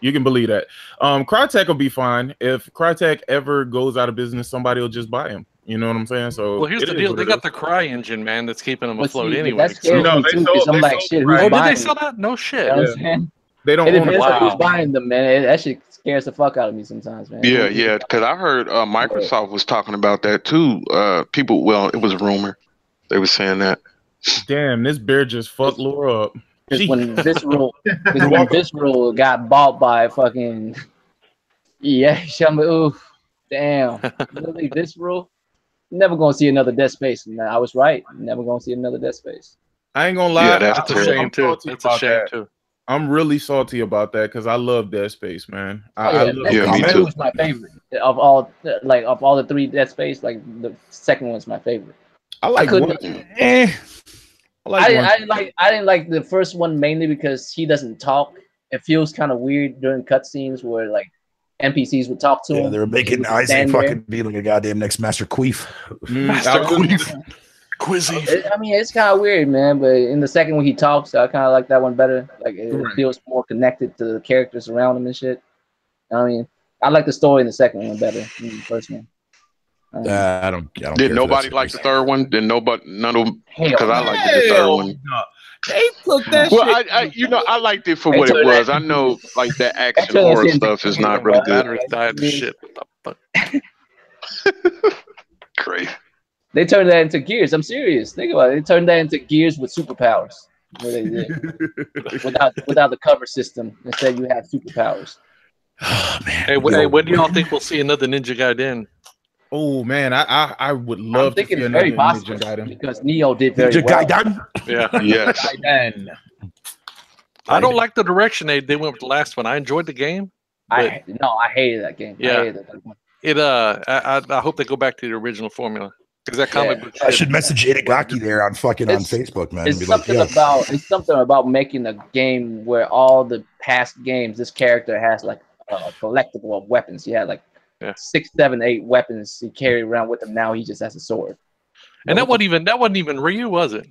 You can believe that. Crytek will be fine. If Crytek ever goes out of business, somebody will just buy him. You know what I'm saying? So well, here's the deal. They got the Cry engine, man, that's keeping them afloat anyway. That's scary too, because I'm like, shit, who's did buying they sell that? No shit. You know what I'm saying? They don't own who's buying them, man. That shit scares the fuck out of me sometimes, man. Yeah, because I heard Microsoft was talking about that too. It was a rumor. They were saying that. Damn, this bear just fucked Laura up. Because when Visceral got bought by fucking oof, damn, really Visceral. Never gonna see another Dead Space. Nah, I was right. Never gonna see another Dead Space. I ain't gonna lie. Yeah, that's a shame too. That's a shame too. I'm really salty about that because I love Dead Space, man. Me too. Was my favorite of all the three Dead Space. Like the second one's my favorite. I didn't like the first one mainly because he doesn't talk. It feels kind of weird during cutscenes where like NPCs would talk to him. They were making Isaac fucking be like a goddamn next Master Queef. Master Queef. Quizzy. I mean, it's kind of weird, man. But in the second one, he talks. So I kind of like that one better. Like it feels more connected to the characters around him and shit. I mean, I like the story in the second one better than the first one. I don't. Did nobody like the third one? Did none of them? Because I liked the third one. They took that shit. I liked it for what it was. I know, like that action horror stuff is not really good. Shit. Crazy. They turned that into Gears. I'm serious. Think about it. They turned that into Gears with superpowers. What they did. without the cover system. Instead, you have superpowers. Oh man. Hey, when do y'all think we'll see another Ninja Gaiden? Oh man, I would love to see another Ninja Gaiden because Neo did very well. Yeah. Yes. I don't like the direction they went with the last one. I enjoyed the game. I hated that game. Yeah. I hated that one. I hope they go back to the original formula. Because that comic book I should message Itagaki there on Facebook, man. It's something about making a game where all the past games, this character has like a collectible of weapons. He had like 6, 7, 8 weapons he carried around with him. Now he just has a sword. And that wasn't even Ryu, was it?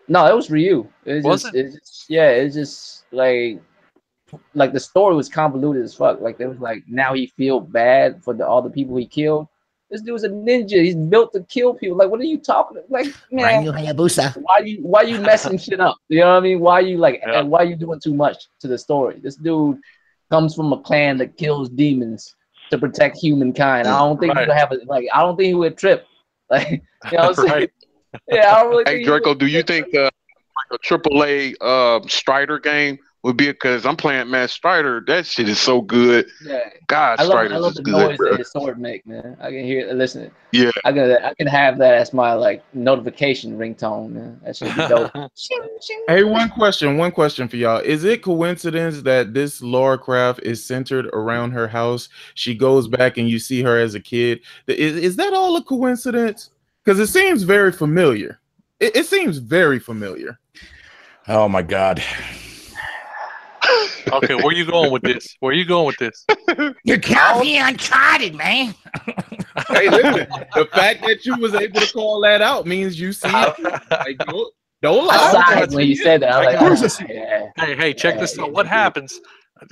No, it was Ryu. It's just like the story was convoluted as fuck. Like there was like now he feel bad for all the people he killed. This dude's a ninja. He's built to kill people. Like, what are you talking about? Like, man, why you messing shit up? You know what I mean? Why are you doing too much to the story? This dude comes from a clan that kills demons to protect humankind. I don't think he would have I don't think he would trip. Like, you know what I'm saying? Yeah, I really Hey Draco, do you think like a AAA Strider game would be? Because I'm playing Strider. That shit is so good. Yeah. God, I Strider's love is the good, noise bro. that his sword make, man. I can hear it. Listen, Yeah. I can have that as my like notification ringtone, man. That should be dope. Hey, one question for y'all. Is it coincidence that this Lara Croft is centered around her house? She goes back and you see her as a kid. Is that all a coincidence? Because it seems very familiar. It seems very familiar. Oh my god. Okay, where you going with this? Where you going with this? You can't be uncharted, man. Hey, listen, the fact that you was able to call that out means you see it. Like, don't lie. I sighed when you said that. I was like, yeah. Hey, check this out. What happens?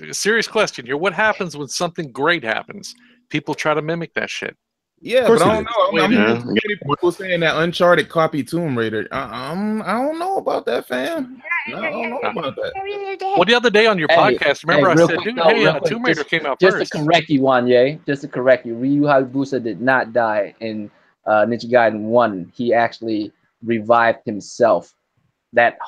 A serious question here. What happens when something great happens? People try to mimic that shit. Yeah, but I don't know. I'm hearing Yeah. too many people saying that Uncharted copy Tomb Raider. I don't know about that, fam. I don't know about that. Well, the other day on your podcast, remember I real said, quick, dude, though, hey, real quick, Tomb Raider came out just first. to correct you, Wanye, just to correct you, Ryu Hayabusa did not die in Ninja Gaiden 1. He actually revived himself. That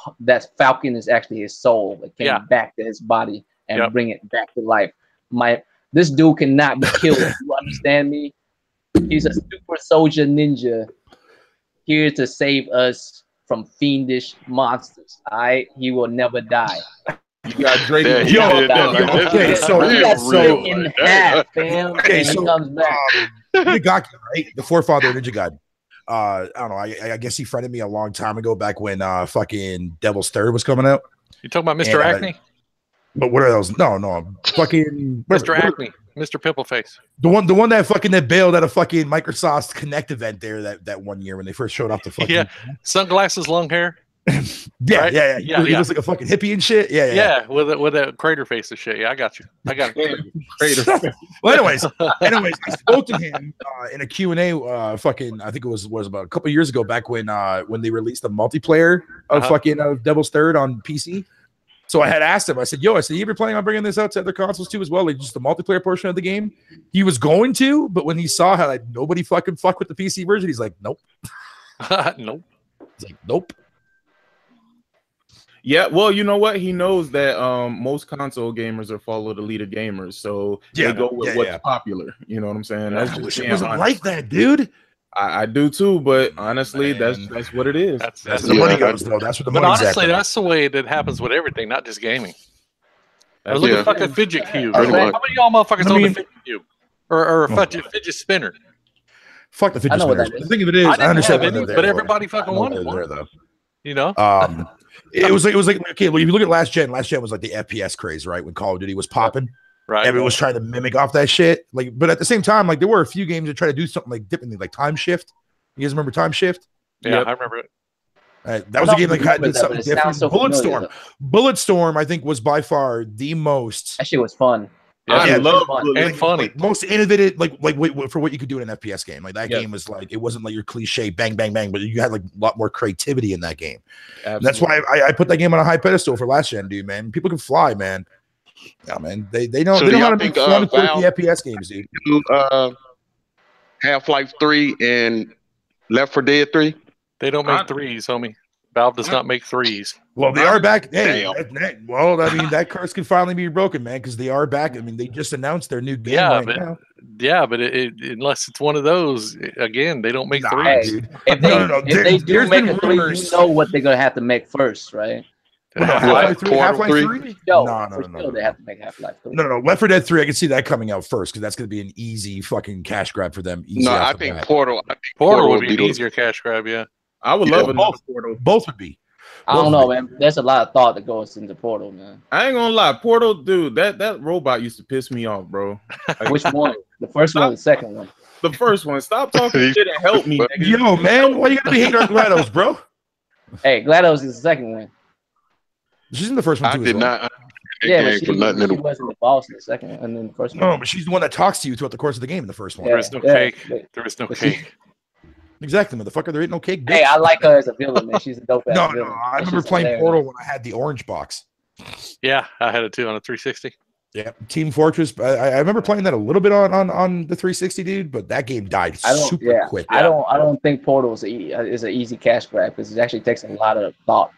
Falcon is actually his soul. It came back to his body and bring it back to life. This dude cannot be killed. You understand me? He's a super soldier ninja here to save us from fiendish monsters. All right, he will never die. You got Drake. Yeah, he did that. Okay, so he got split in half, fam. Okay, and so he comes back. Nagaki, right? The forefather of Ninja Gaiden. I don't know. I guess he friended me a long time ago, back when fucking Devil's Third was coming out. You talking about Mr. Acne? But what are those? No, fucking Mr. Acne, Mr. Pimpleface. The one that bailed at a fucking Microsoft Connect event there that one year when they first showed off the fucking Sunglasses, long hair. Yeah. He looks like a fucking hippie and shit. Yeah. With a crater face and shit. Yeah, I got it. Well, anyways, I spoke to him in a Q&A. Fucking, I think it was about a couple years ago, back when they released the multiplayer of fucking Devil's Third on PC. So I had asked him. I said, "You ever planning on bringing this out to other consoles too as well, like just the multiplayer portion of the game?" He was going to, but when he saw how like nobody fucking fuck with the PC version, he's like, "Nope." Nope. He's like, "Nope." Yeah, well, you know what? He knows that most console gamers are follow the leader gamers, so they go with what's popular. You know what I'm saying? That's just it wasn't like that, dude. I do too, but honestly, that's what it is. That's the money goes, though. That's what the money. But honestly, that's the way that happens with everything, not just gaming. Look at fucking fidget cube. How many of y'all motherfuckers own a fidget cube or a fidget spinner? Fuck the fidget spinner. The thing of it is, I understand, but everybody fucking wanted one. Though. You know, it was like okay. Well, if you look at last gen was like the FPS craze, right? When Call of Duty was popping. Right. Everyone was trying to mimic off that shit. Like, but at the same time, like there were a few games that tried to do something like differently, like Time Shift. You guys remember Time Shift? Yeah, I remember it. That was a game that did something different. Bulletstorm, I think, was by far the most. That shit was fun. Yeah, I love and funny. Like, most innovative, like for what you could do in an FPS game. Like that game was like, it wasn't like your cliche bang bang bang, but you had like a lot more creativity in that game. That's why I put that game on a high pedestal for last gen, dude. Man, people can fly, man. Yeah, man. They know So they know how to think, make fun Valve the FPS games, dude. Half-Life 3 and Left 4 Dead 3. They don't make threes, homie. Valve does not make threes. Well, they are back. Hey, well, I mean, that curse can finally be broken, man, because they are back. I mean, they just announced their new game now. Yeah, but unless it's one of those, again, they don't make threes. Dude. If they do make a three, you know what they're gonna have to make first, right? Half-Life 3? No. They have to make Half-Life 3. No. Left 4 Dead 3, I can see that coming out first because that's going to be an easy fucking cash grab for them. I think Portal. Portal would be an easier cash grab, yeah. I would love another Portal. Both would be. I don't know, man. There's a lot of thought that goes into Portal, man. I ain't gonna lie, Portal, dude, that robot used to piss me off, bro. Like, which one? The first one or the second one? The first one. Stop talking shit and help me. Yo, man, why you gotta be hating on GLaDOS, bro? Hey, GLaDOS is the second one. She's in the first one too. I did not. Yeah, but she wasn't the boss in the second one, and then the first one. No, but she's the one that talks to you throughout the course of the game in the first one. There is no cake. There is no cake. Exactly, motherfucker. There ain't no cake. Bitch. Hey, I like her as a villain, man. She's a dope ass villain. I remember playing Portal when I had the orange box. Yeah, I had it too on a 360. Yeah, Team Fortress. I remember playing that a little bit on the 360, dude, but that game died super quick. I don't think Portal is an easy cash grab because it actually takes a lot of thought